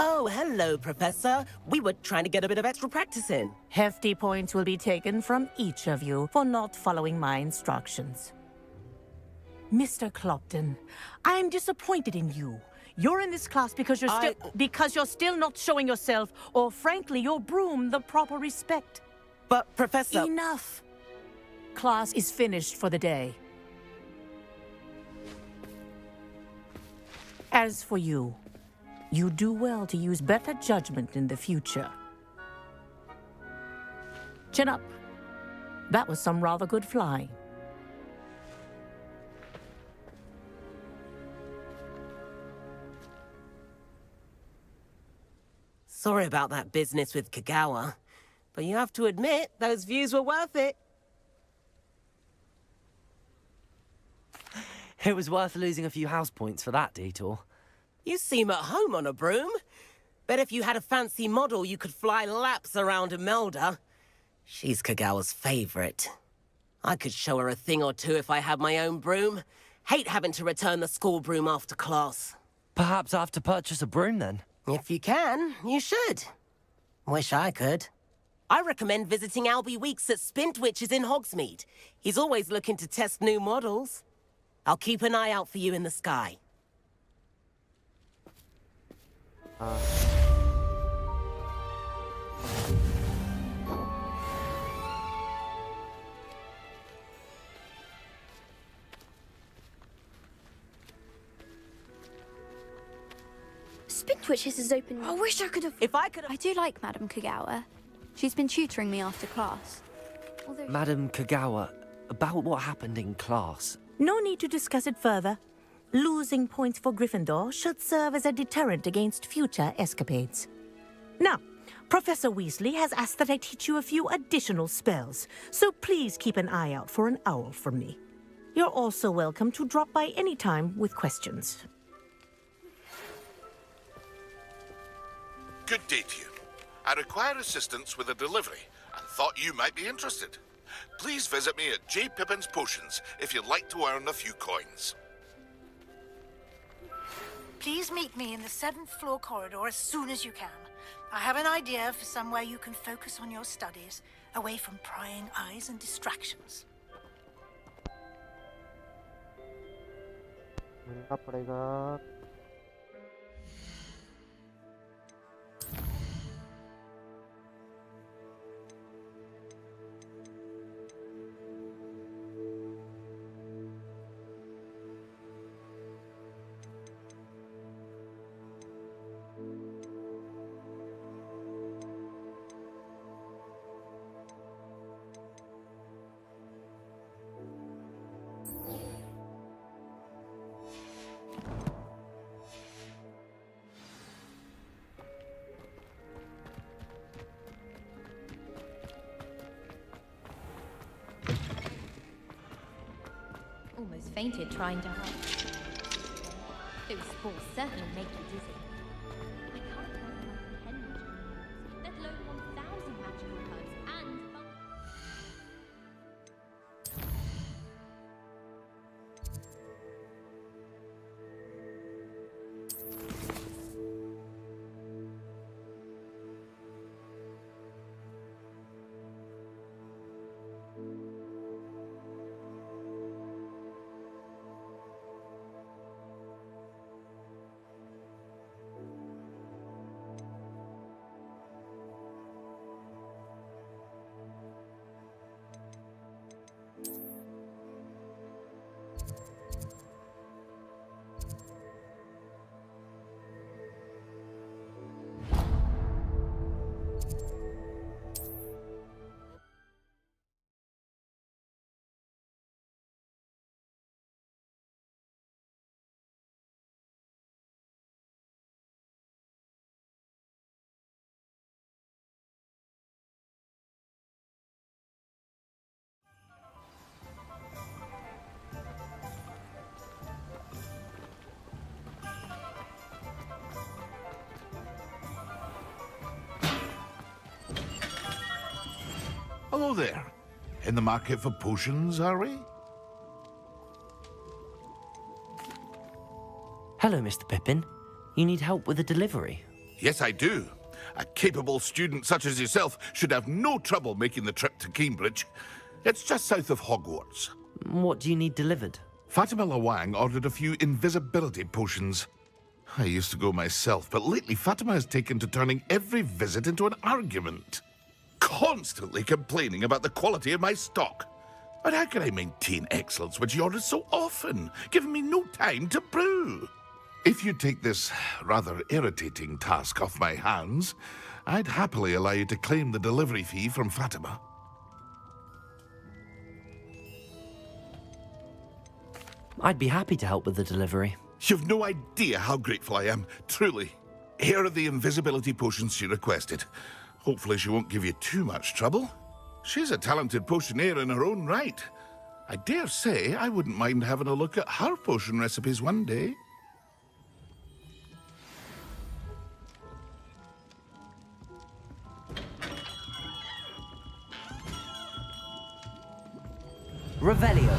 Oh, hello, Professor. We were trying to get a bit of extra practice in. Hefty points will be taken from each of you for not following my instructions. Mr. Clopton, I'm disappointed in you. You're in this class because you're still not showing yourself, or frankly, your broom the proper respect. But, Professor... Enough! Class is finished for the day. As for you, you do well to use better judgment in the future. Chin up. That was some rather good flying. Sorry about that business with Kagawa, but you have to admit, those views were worth it. It was worth losing a few house points for that detour. You seem at home on a broom. Bet if you had a fancy model, you could fly laps around Imelda. She's Kagawa's favorite. I could show her a thing or two if I had my own broom. Hate having to return the school broom after class. Perhaps I have to purchase a broom then? If you can, you should. Wish I could. I recommend visiting Albie Weeks at Spintwitches in Hogsmeade. He's always looking to test new models. I'll keep an eye out for you in the sky. Spintwitches is open. I wish I could have... If I could have... I do like Madam Kagawa. She's been tutoring me after class. Madam Kagawa, about what happened in class. No need to discuss it further. Losing points for Gryffindor should serve as a deterrent against future escapades. Now, Professor Weasley has asked that I teach you a few additional spells, so please keep an eye out for an owl from me. You're also welcome to drop by any time with questions. Good day to you. I require assistance with a delivery and thought you might be interested. Please visit me at J. Pippin's Potions if you'd like to earn a few coins. Please meet me in the 7th floor corridor as soon as you can. I have an idea for somewhere you can focus on your studies, away from prying eyes and distractions. मिलना पड़ेगा. fainted trying to hide. Those spores certainly make you dizzy. I can't remember my 10 magical herbs, let alone 1,000 magical herbs and... Hello there. In the market for potions, are we? Hello, Mr. Pippin. You need help with a delivery? Yes, I do. A capable student such as yourself should have no trouble making the trip to Cambridge. It's just south of Hogwarts. What do you need delivered? Fatima Lawang ordered a few invisibility potions. I used to go myself, but lately Fatima has taken to turning every visit into an argument. Constantly complaining about the quality of my stock. But how can I maintain excellence when she orders so often, giving me no time to brew? If you take this rather irritating task off my hands, I'd happily allow you to claim the delivery fee from Fatima. I'd be happy to help with the delivery. You've no idea how grateful I am, truly. Here are the invisibility potions she requested. Hopefully she won't give you too much trouble. She's a talented potioneer in her own right. I dare say I wouldn't mind having a look at her potion recipes one day. Revelio.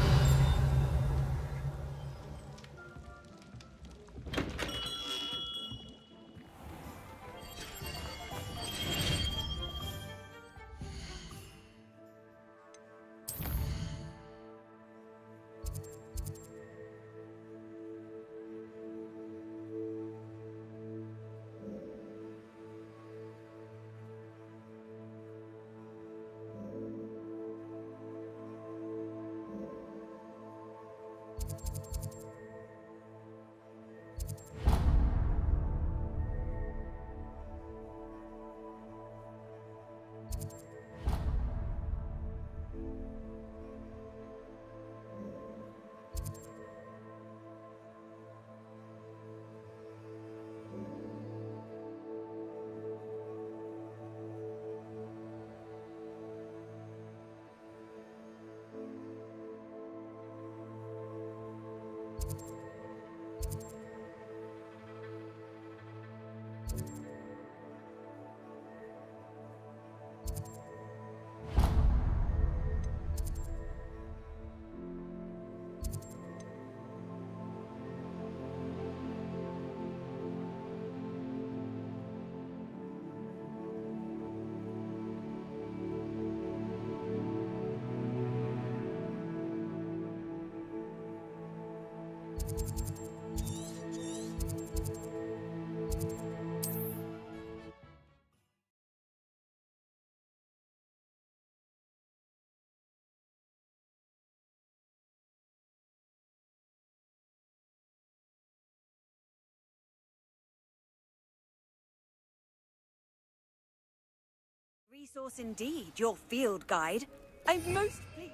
Resource indeed, your field guide. I'm most pleased.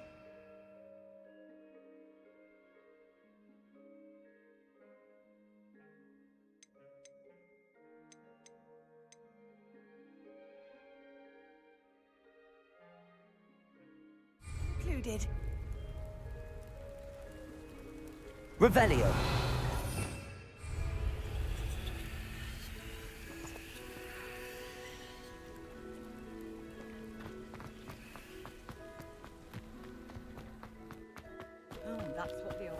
Included. Revelio. That's what they are.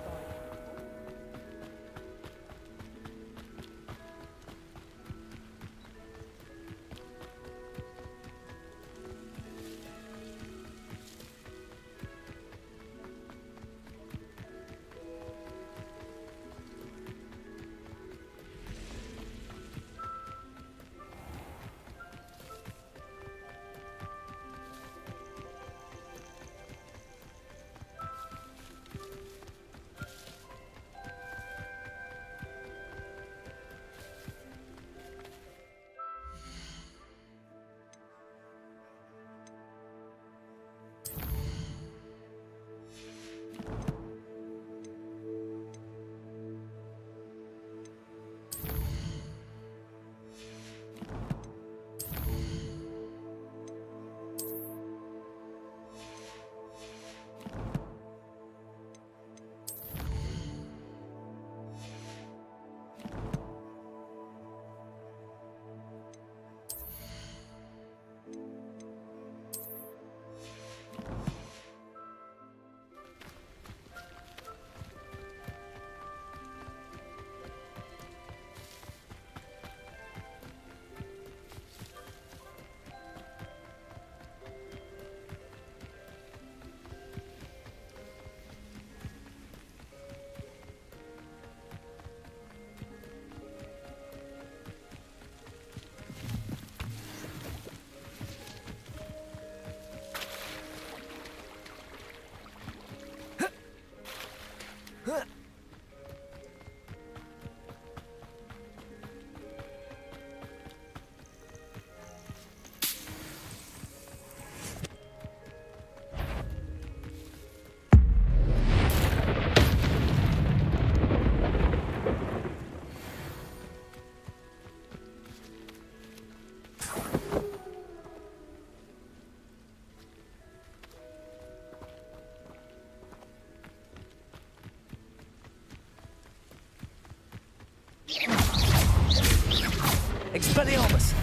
Expelliarmus!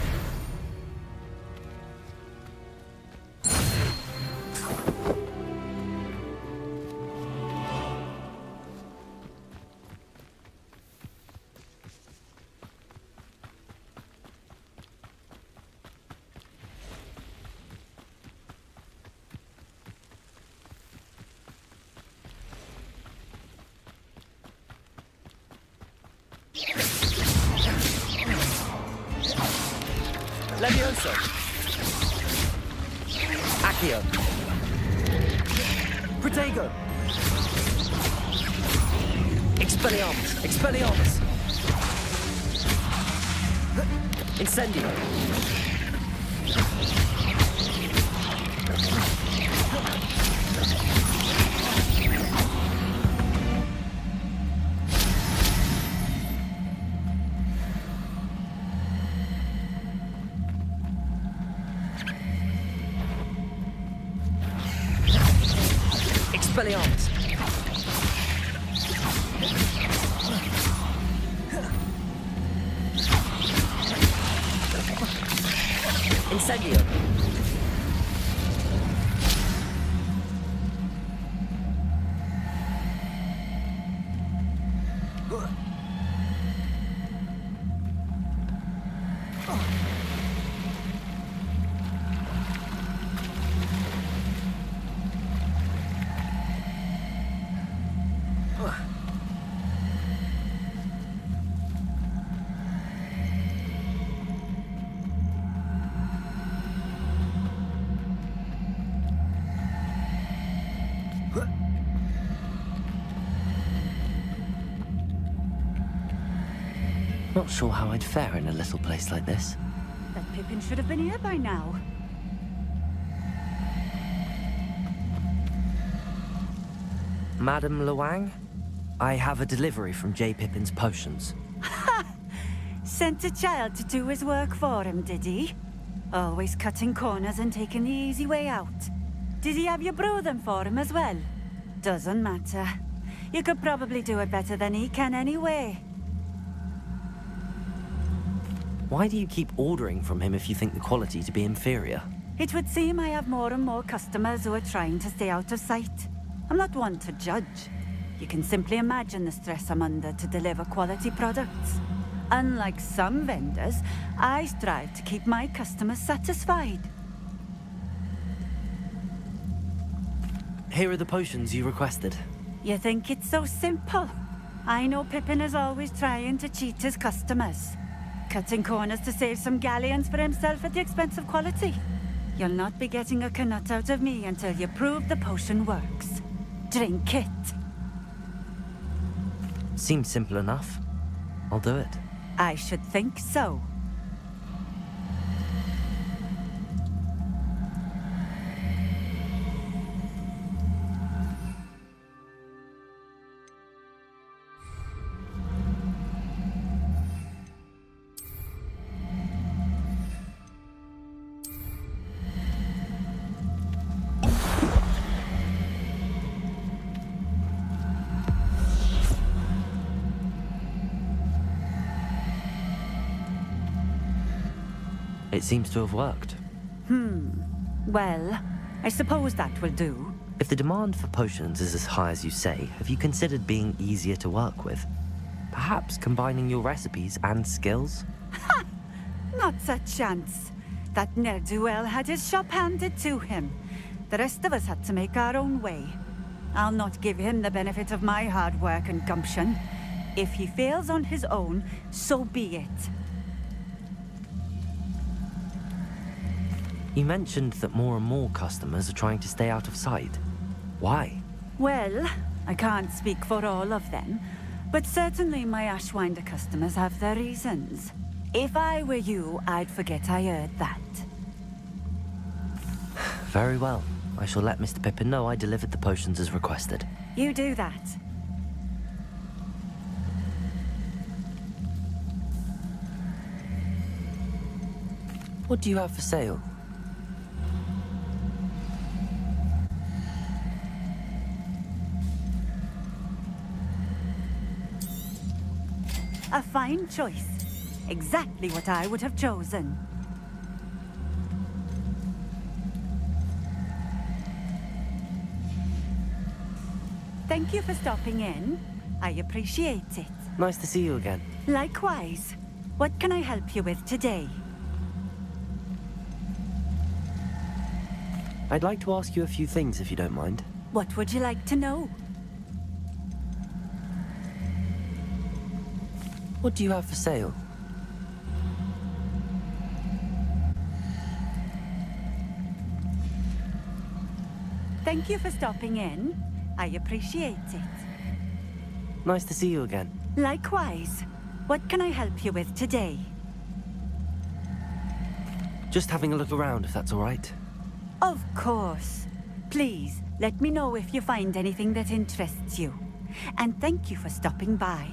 Levioso. Accio. Protego. Expelliarmus. Expelliarmus. Incendio. Expelliarmus. Incendio. Not sure how I'd fare in a little place like this. That Pippin should have been here by now. Madam Luang, I have a delivery from J. Pippin's potions. Ha! Sent a child to do his work for him, did he? Always cutting corners and taking the easy way out. Did he have you brew them for him as well? Doesn't matter. You could probably do it better than he can anyway. Why do you keep ordering from him if you think the quality to be inferior? It would seem I have more and more customers who are trying to stay out of sight. I'm not one to judge. You can simply imagine the stress I'm under to deliver quality products. Unlike some vendors, I strive to keep my customers satisfied. Here are the potions you requested. You think it's so simple? I know Pippin is always trying to cheat his customers. Cutting corners to save some galleons for himself at the expense of quality. You'll not be getting a canut out of me until you prove the potion works. Drink it. Seems simple enough. I'll do it. I should think so. It seems to have worked. Well, I suppose that will do. If the demand for potions is as high as you say, have you considered being easier to work with? Perhaps combining your recipes and skills? Not a chance. That ne'er-do-well had his shop handed to him. The rest of us had to make our own way. I'll not give him the benefit of my hard work and gumption. If he fails on his own, so be it. You mentioned that more and more customers are trying to stay out of sight. Why? Well, I can't speak for all of them, but certainly my Ashwinder customers have their reasons. If I were you, I'd forget I heard that. Very well. I shall let Mr. Pippin know I delivered the potions as requested. You do that. What do you have for sale? A fine choice. Exactly what I would have chosen. Thank you for stopping in. I appreciate it. Nice to see you again. Likewise. What can I help you with today? I'd like to ask you a few things if you don't mind. What would you like to know? What do you have for sale? Thank you for stopping in. I appreciate it. Nice to see you again. Likewise. What can I help you with today? Just having a look around, if that's all right. Of course. Please, let me know if you find anything that interests you. And thank you for stopping by.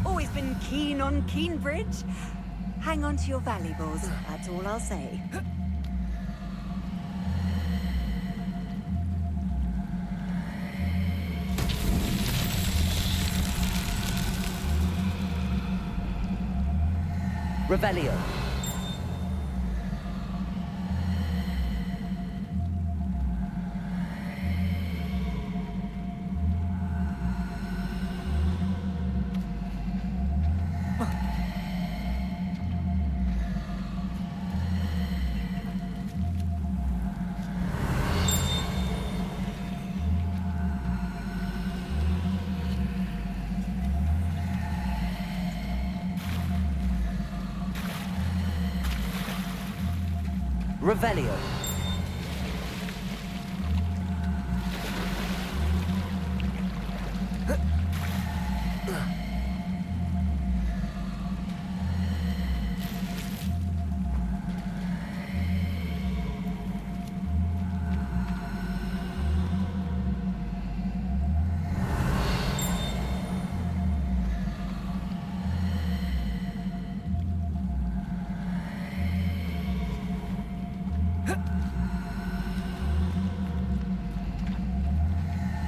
Always been keen on Keenbridge. Hang on to your valuables, that's all I'll say. Revelio. Revelio.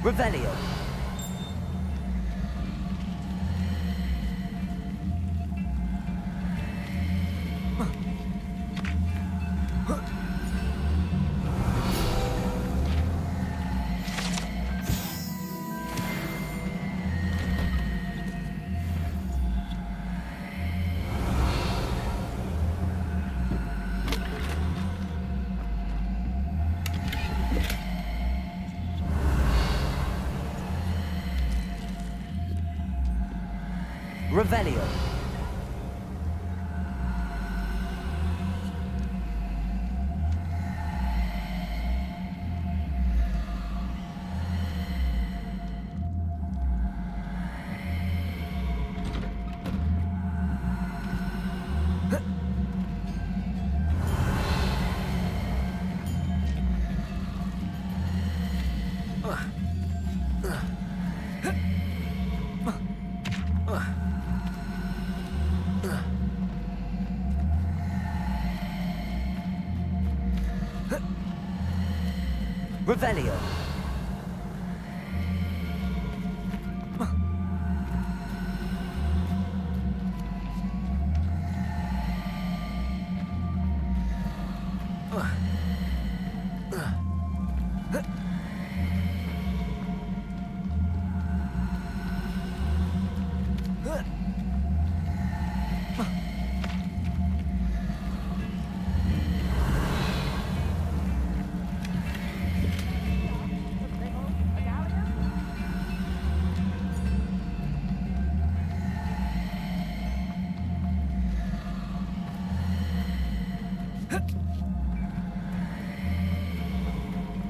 Revelio. Revelio. Revelio.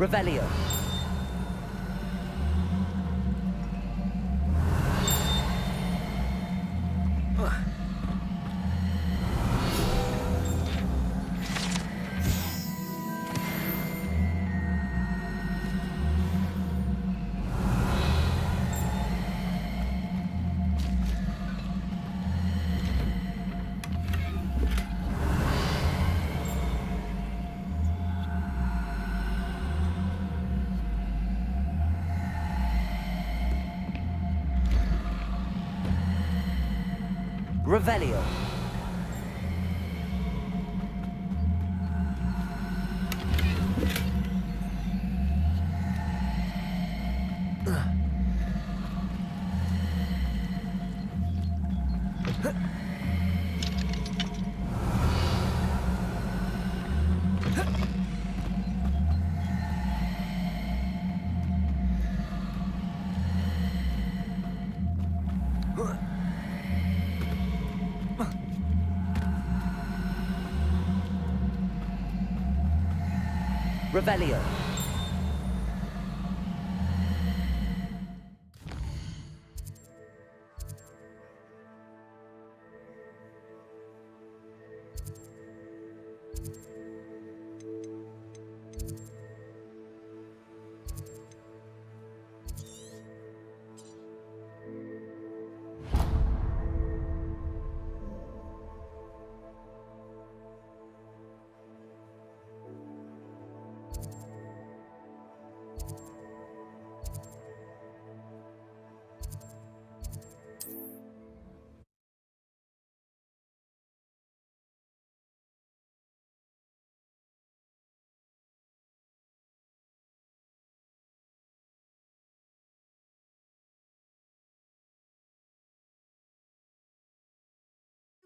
Revelio. Revelio. Revelio.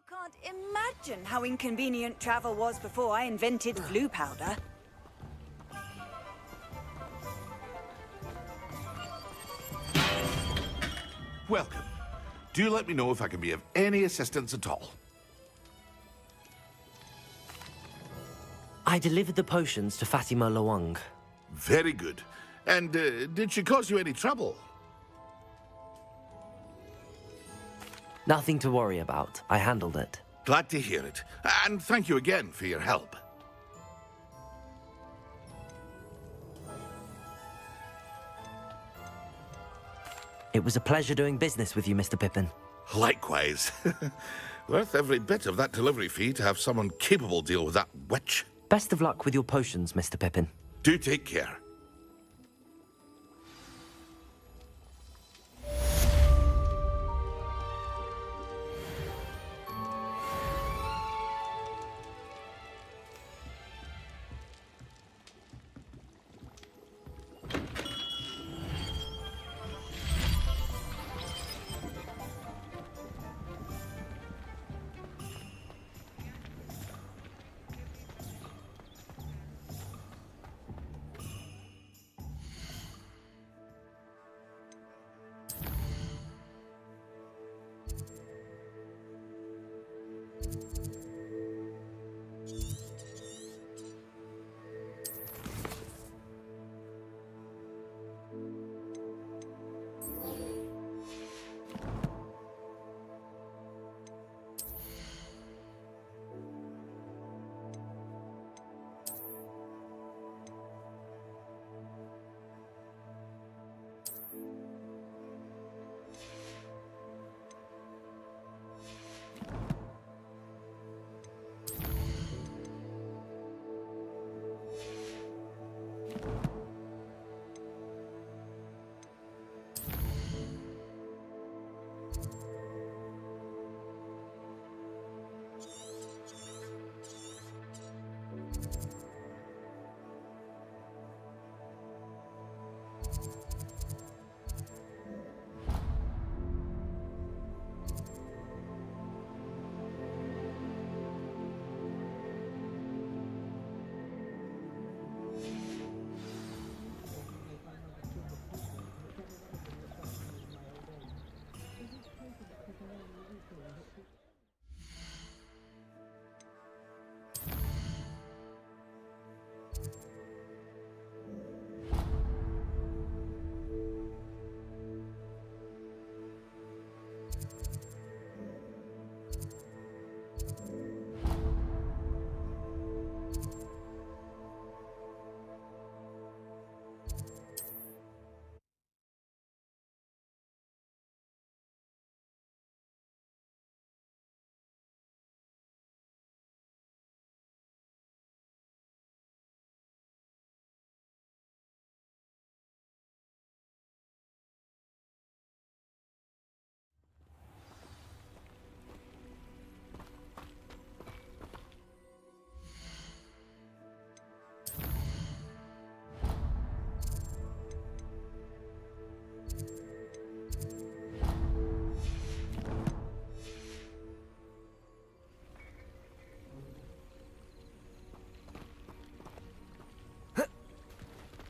Can't imagine how inconvenient travel was before I invented glue powder. Welcome. Do let me know if I can be of any assistance at all. I delivered the potions to Fatima Lawang. Very good. And did she cause you any trouble? Nothing to worry about. I handled it. Glad to hear it. And thank you again for your help. It was a pleasure doing business with you, Mr. Pippin. Likewise. Worth every bit of that delivery fee to have someone capable deal with that witch. Best of luck with your potions, Mr. Pippin. Do take care.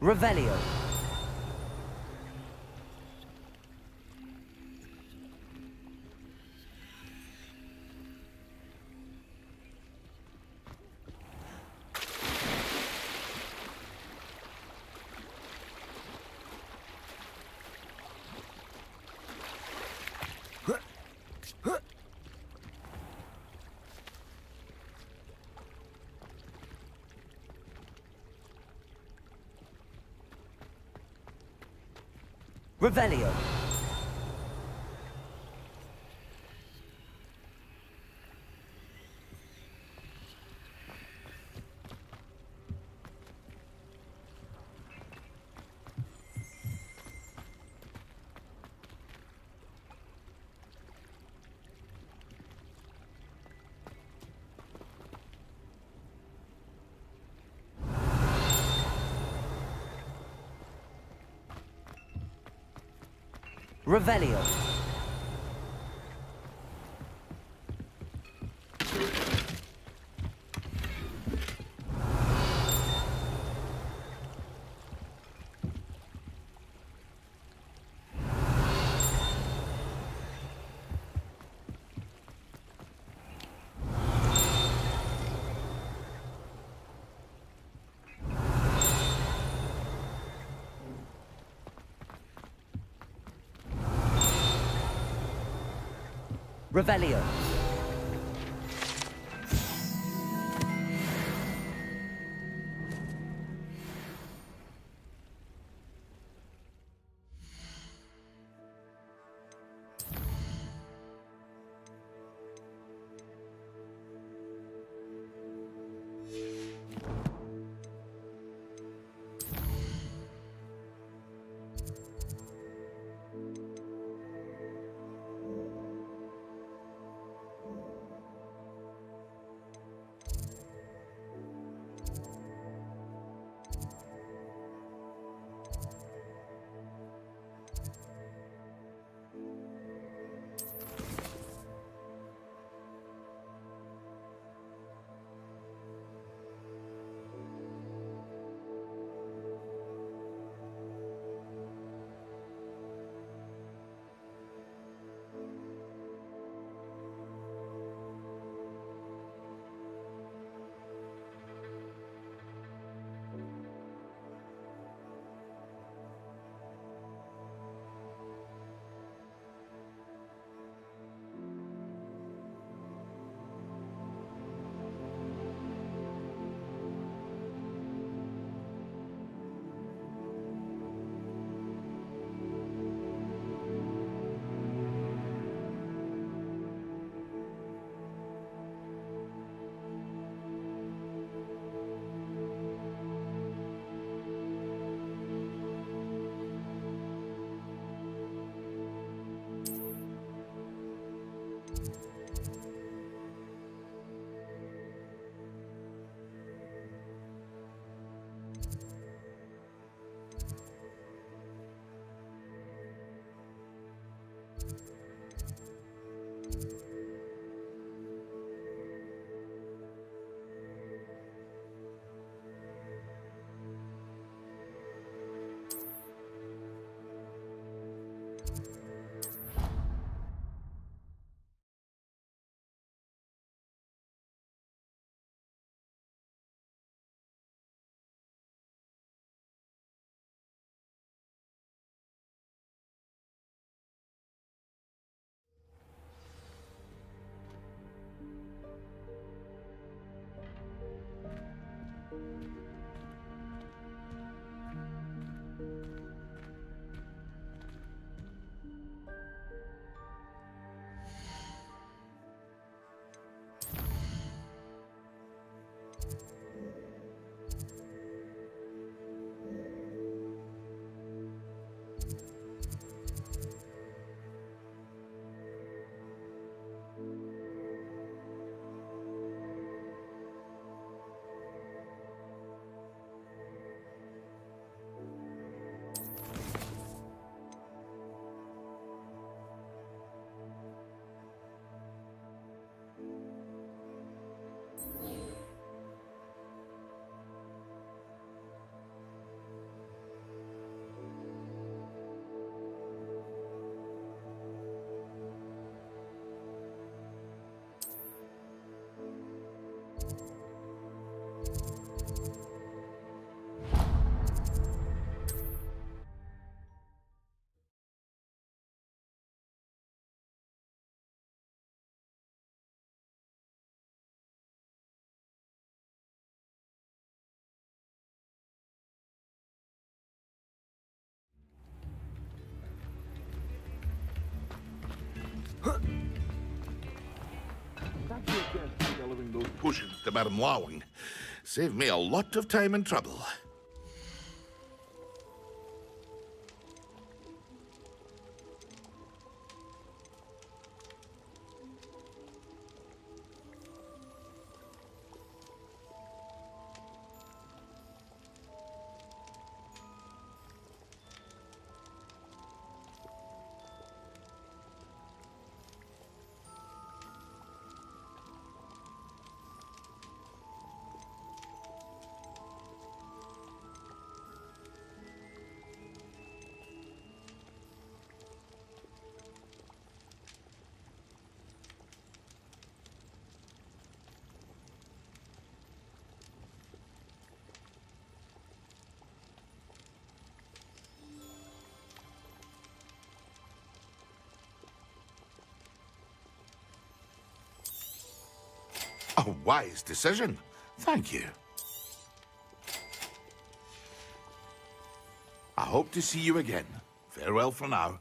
Revelio. Revelio. Revelio. Revelio. again for delivering those potions to Madame Lawing. Saved me a lot of time and trouble. A wise decision. Thank you. I hope to see you again. Farewell for now.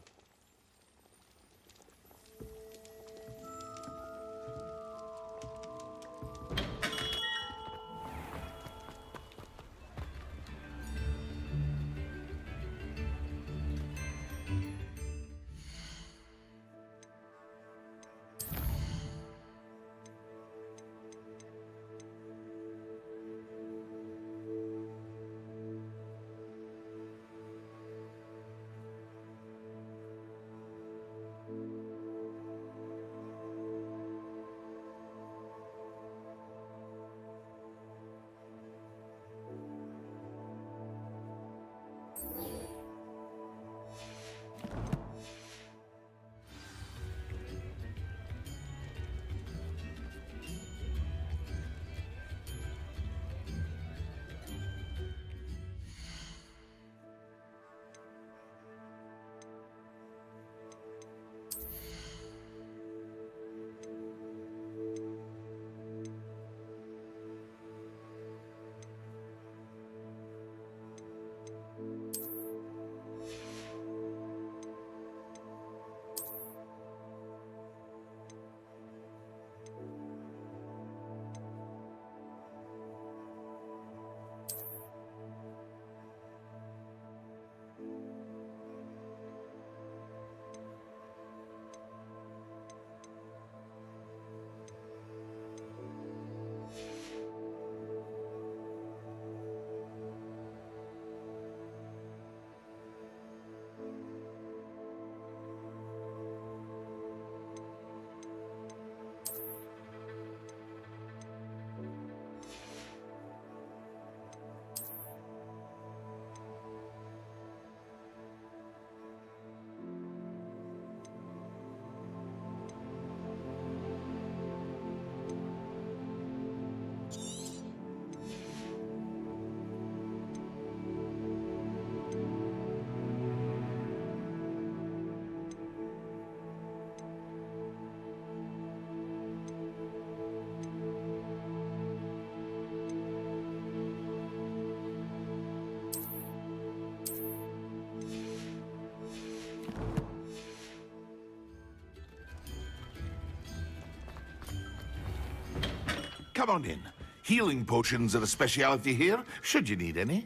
Come on in. Healing potions are a speciality here, should you need any.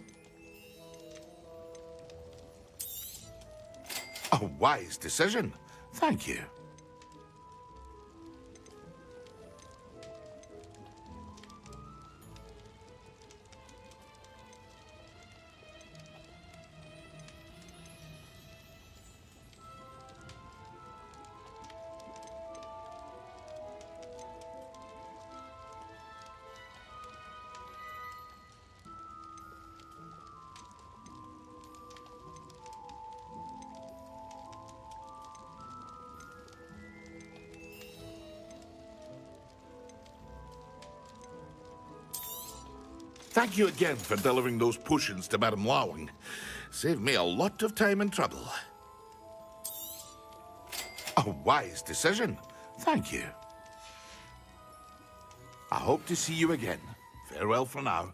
A wise decision. Thank you. Thank you again for delivering those potions to Madame Lawing. Saved me a lot of time and trouble. A wise decision. Thank you. I hope to see you again. Farewell for now.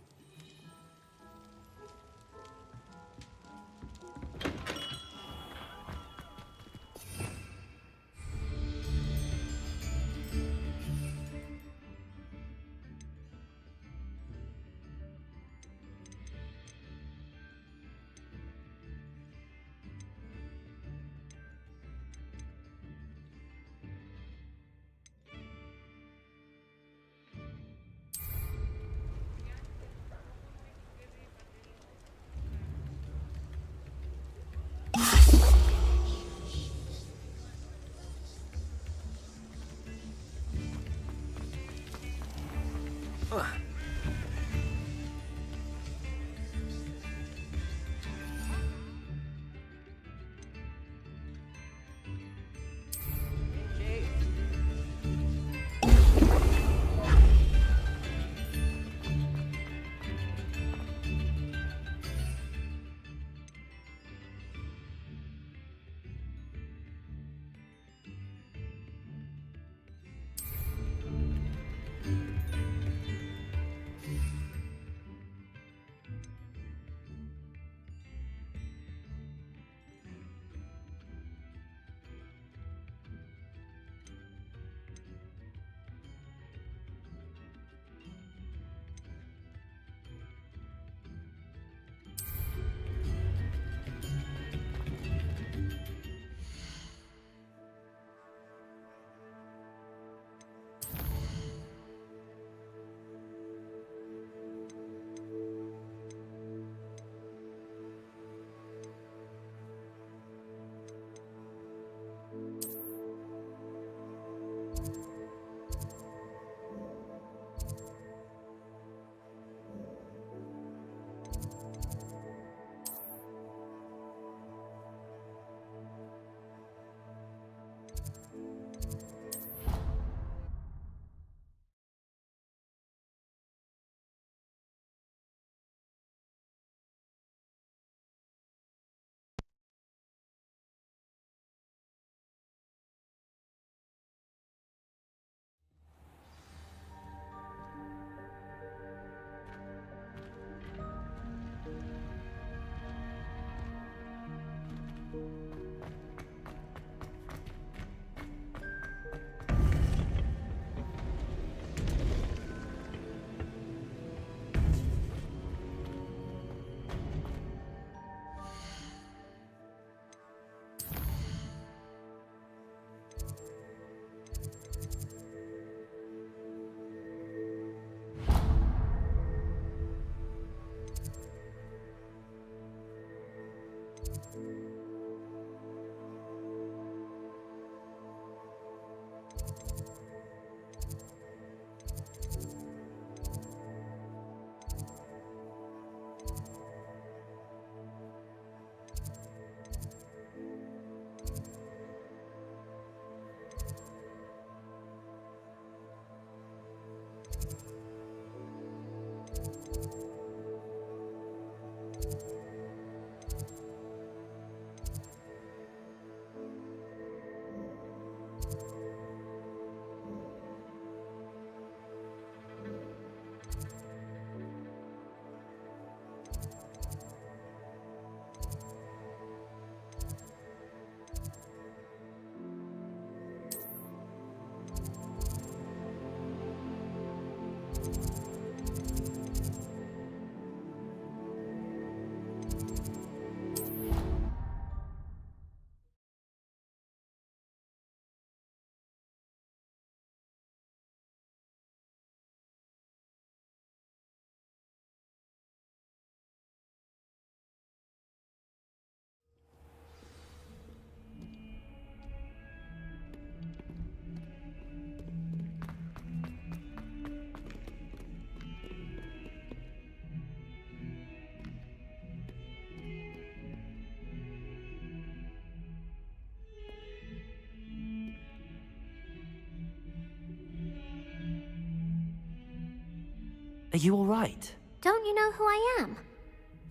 Are you all right? Don't you know who I am?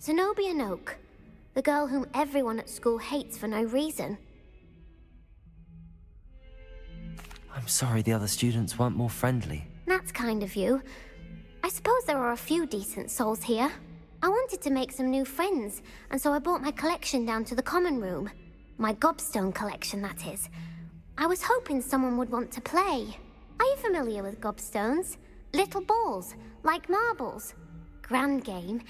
Zenobia Noak, the girl whom everyone at school hates for no reason. I'm sorry the other students weren't more friendly. That's kind of you. I suppose there are a few decent souls here. I wanted to make some new friends, and so I brought my collection down to the common room. My gobstone collection, that is. I was hoping someone would want to play. Are you familiar with gobstones? Little balls, like marbles. Grand game.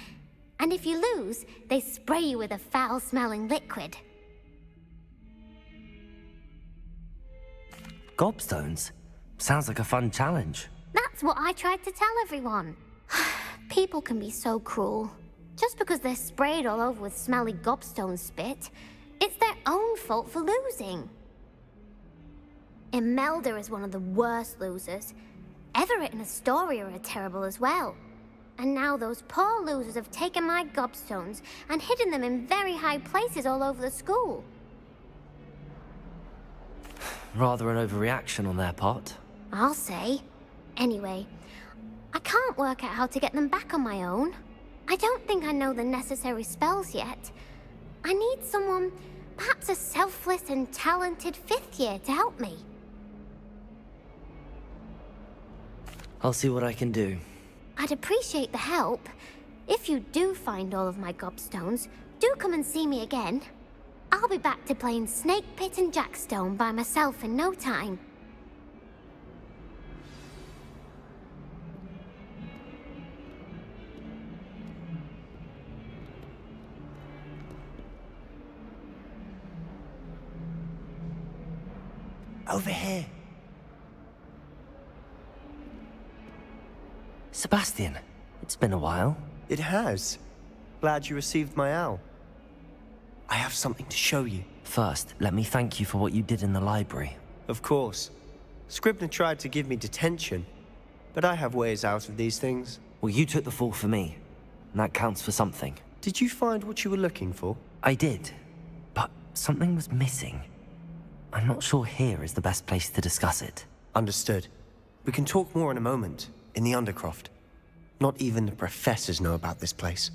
And if you lose, they spray you with a foul-smelling liquid. Gobstones? Sounds like a fun challenge. That's what I tried to tell everyone. People can be so cruel. Just because they're sprayed all over with smelly gobstone spit, it's their own fault for losing. Imelda is one of the worst losers. Everett and Astoria are terrible as well. And now those poor losers have taken my gobstones and hidden them in very high places all over the school. Rather an overreaction on their part. I'll say. Anyway, I can't work out how to get them back on my own. I don't think I know the necessary spells yet. I need someone, perhaps a selfless and talented 5th year to help me. I'll see what I can do. I'd appreciate the help. If you do find all of my gobstones, do come and see me again. I'll be back to playing Snake Pit and Jackstone by myself in no time. Over here. Sebastian, it's been a while. It has. Glad you received my owl. I have something to show you. First, let me thank you for what you did in the library. Of course. Scribner tried to give me detention, but I have ways out of these things. Well, you took the fall for me, and that counts for something. Did you find what you were looking for? I did, but something was missing. I'm not sure here is the best place to discuss it. Understood. We can talk more in a moment, in the Undercroft. Not even the professors know about this place.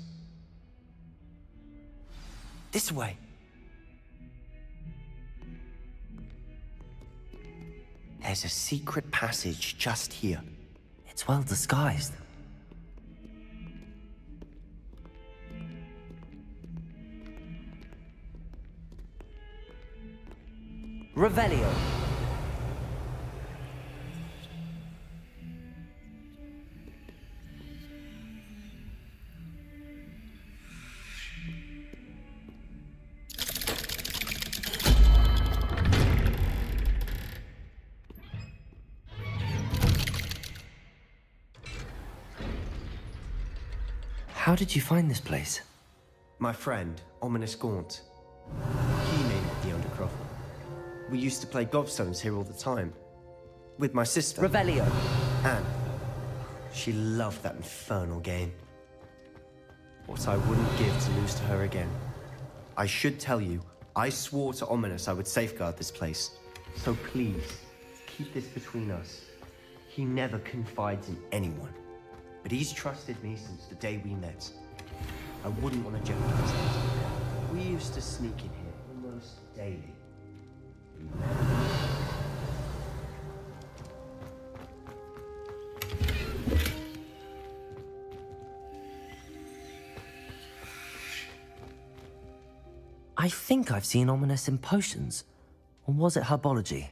This way. There's a secret passage just here. It's well disguised. Revelio. How did you find this place? My friend, Ominous Gaunt. He made it the Undercroft. We used to play gobstones here all the time. With my sister. Revelio. Anne. She loved that infernal game. What I wouldn't give to lose to her again. I should tell you, I swore to Ominous I would safeguard this place. So please, keep this between us. He never confides in anyone. But he's trusted me since the day we met. I wouldn't want to jeopardize it. We used to sneak in here almost daily. I think I've seen Ominous in potions. Or was it herbology?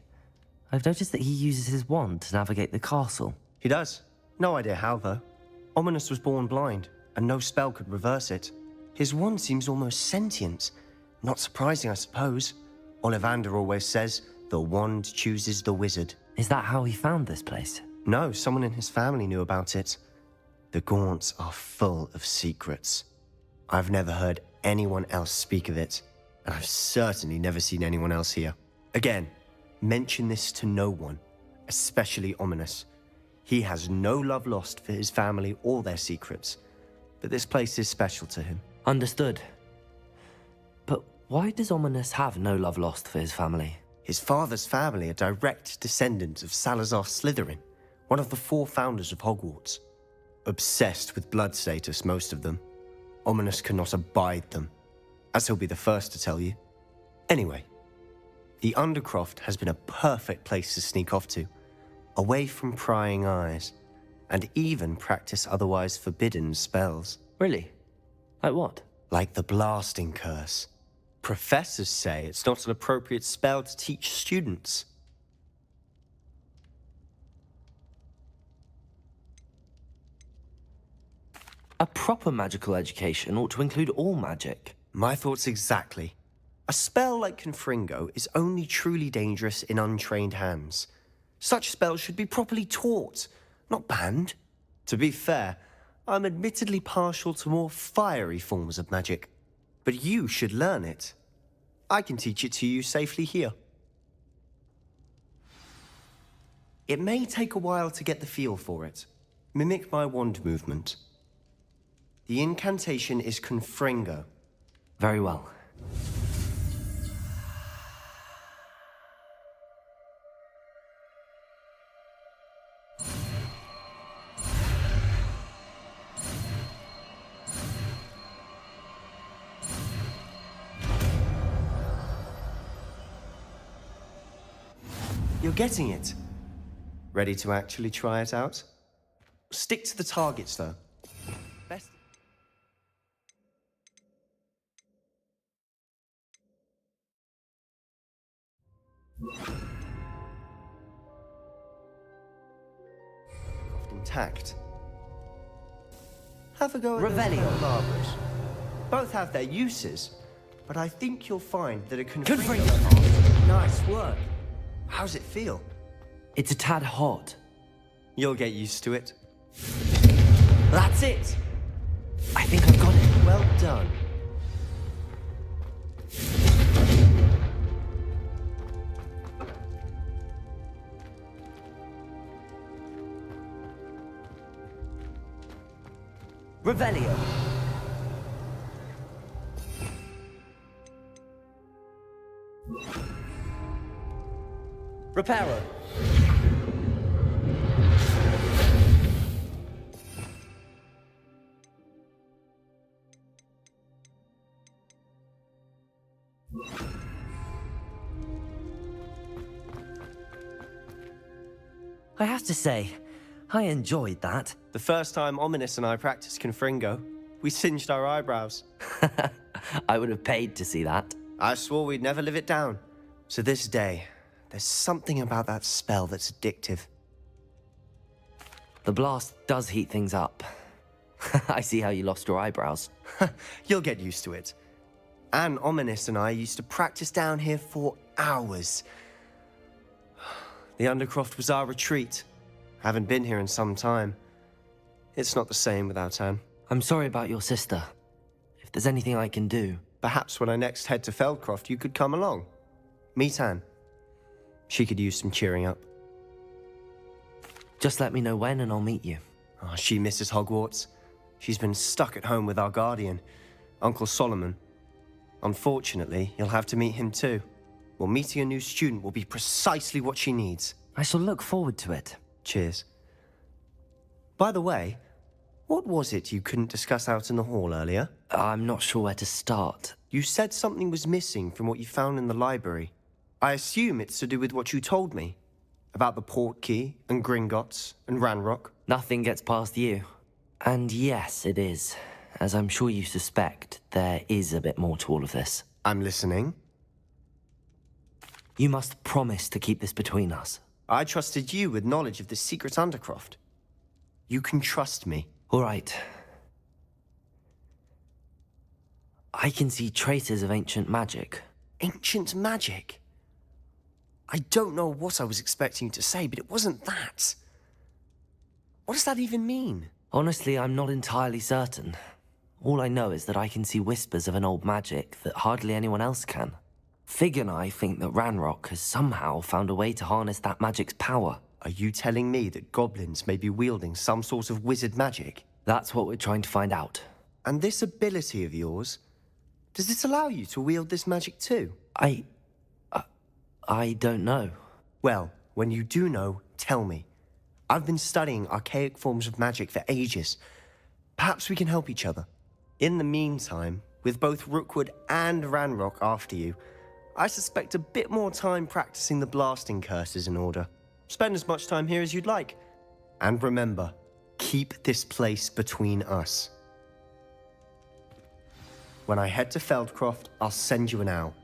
I've noticed that he uses his wand to navigate the castle. He does. No idea how, though. Ominous was born blind, and no spell could reverse it. His wand seems almost sentient. Not surprising, I suppose. Ollivander always says, the wand chooses the wizard. Is that how he found this place? No, someone in his family knew about it. The Gaunts are full of secrets. I've never heard anyone else speak of it, and I've certainly never seen anyone else here. Again, mention this to no one, especially Ominous. He has no love lost for his family or their secrets, but this place is special to him. Understood. But why does Ominous have no love lost for his family? His father's family are direct descendants of Salazar Slytherin, one of the 4 founders of Hogwarts. Obsessed with blood status, most of them. Ominous cannot abide them, as he'll be the first to tell you. Anyway, the Undercroft has been a perfect place to sneak off to, away from prying eyes, and even practice otherwise forbidden spells. Really? Like what? Like the blasting curse. Professors say it's not an appropriate spell to teach students. A proper magical education ought to include all magic. My thoughts exactly. A spell like Confringo is only truly dangerous in untrained hands. Such spells should be properly taught, not banned. To be fair, I'm admittedly partial to more fiery forms of magic. But you should learn it. I can teach it to you safely here. It may take a while to get the feel for it. Mimic my wand movement. The incantation is confringo. Very well. You're getting it. Ready to actually try it out? Stick to the targets, though. Best. Intact. Have a go at Revelio. barbers. Both have their uses, but I think you'll find that a confringo. Nice work. How's it feel? It's a tad hot. You'll get used to it. That's it! I think I've got it. Well done. Revelio. Reparo. I have to say, I enjoyed that. The first time Ominous and I practiced confringo, we singed our eyebrows. I would have paid to see that. I swore we'd never live it down. To this day, there's something about that spell that's addictive. The blast does heat things up. I see how you lost your eyebrows. You'll get used to it. Anne, Ominous and I used to practice down here for hours. The Undercroft was our retreat. Haven't been here in some time. It's not the same without Anne. I'm sorry about your sister. If there's anything I can do... Perhaps when I next head to Feldcroft, you could come along. Meet Anne. She could use some cheering up. Just let me know when and I'll meet you. Oh, she misses Hogwarts. She's been stuck at home with our guardian, Uncle Solomon. Unfortunately, you'll have to meet him too. Well, meeting a new student will be precisely what she needs. I shall look forward to it. Cheers. By the way, what was it you couldn't discuss out in the hall earlier? I'm not sure where to start. You said something was missing from what you found in the library. I assume it's to do with what you told me. About the port key, and Gringotts, and Ranrock. Nothing gets past you. And yes, it is. As I'm sure you suspect, there is a bit more to all of this. I'm listening. You must promise to keep this between us. I trusted you with knowledge of the secret Undercroft. You can trust me. All right. I can see traces of ancient magic. Ancient magic? I don't know what I was expecting you to say, but it wasn't that. What does that even mean? Honestly, I'm not entirely certain. All I know is that I can see whispers of an old magic that hardly anyone else can. Fig and I think that Ranrock has somehow found a way to harness that magic's power. Are you telling me that goblins may be wielding some sort of wizard magic? That's what we're trying to find out. And this ability of yours, does it allow you to wield this magic too? I don't know. Well, when you do know, tell me. I've been studying archaic forms of magic for ages. Perhaps we can help each other. In the meantime, with both Rookwood and Ranrock after you, I suspect a bit more time practicing the blasting curse is in order. Spend as much time here as you'd like. And remember, keep this place between us. When I head to Feldcroft, I'll send you an owl.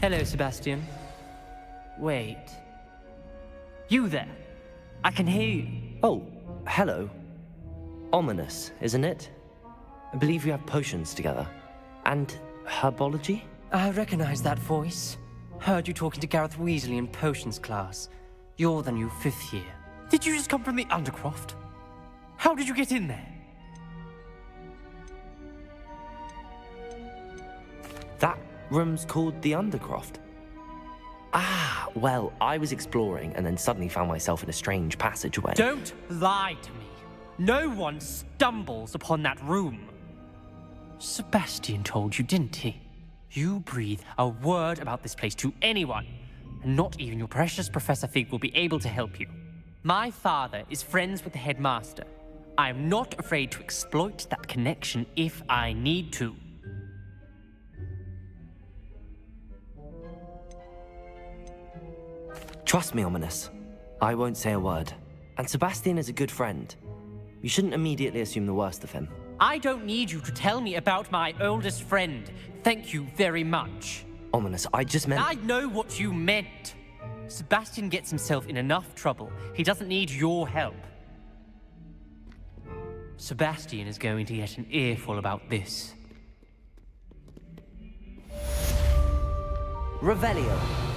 Hello, Sebastian. Wait. You there? I can hear you. Oh, hello. Ominous, isn't it? I believe we have potions together. And herbology? I recognize that voice. Heard you talking to Gareth Weasley in potions class. You're the new 5th year. Did you just come from the Undercroft? How did you get in there? That room's called the Undercroft. Ah, well, I was exploring and then suddenly found myself in a strange passageway. Don't lie to me. No one stumbles upon that room. Sebastian told you, didn't he? You breathe a word about this place to anyone, and not even your precious Professor Fig will be able to help you. My father is friends with the headmaster. I am not afraid to exploit that connection if I need to. Trust me, Ominous. I won't say a word. And Sebastian is a good friend. You shouldn't immediately assume the worst of him. I don't need you to tell me about my oldest friend. Thank you very much. Ominous, I just meant... I know what you meant. Sebastian gets himself in enough trouble. He doesn't need your help. Sebastian is going to get an earful about this. Revelio.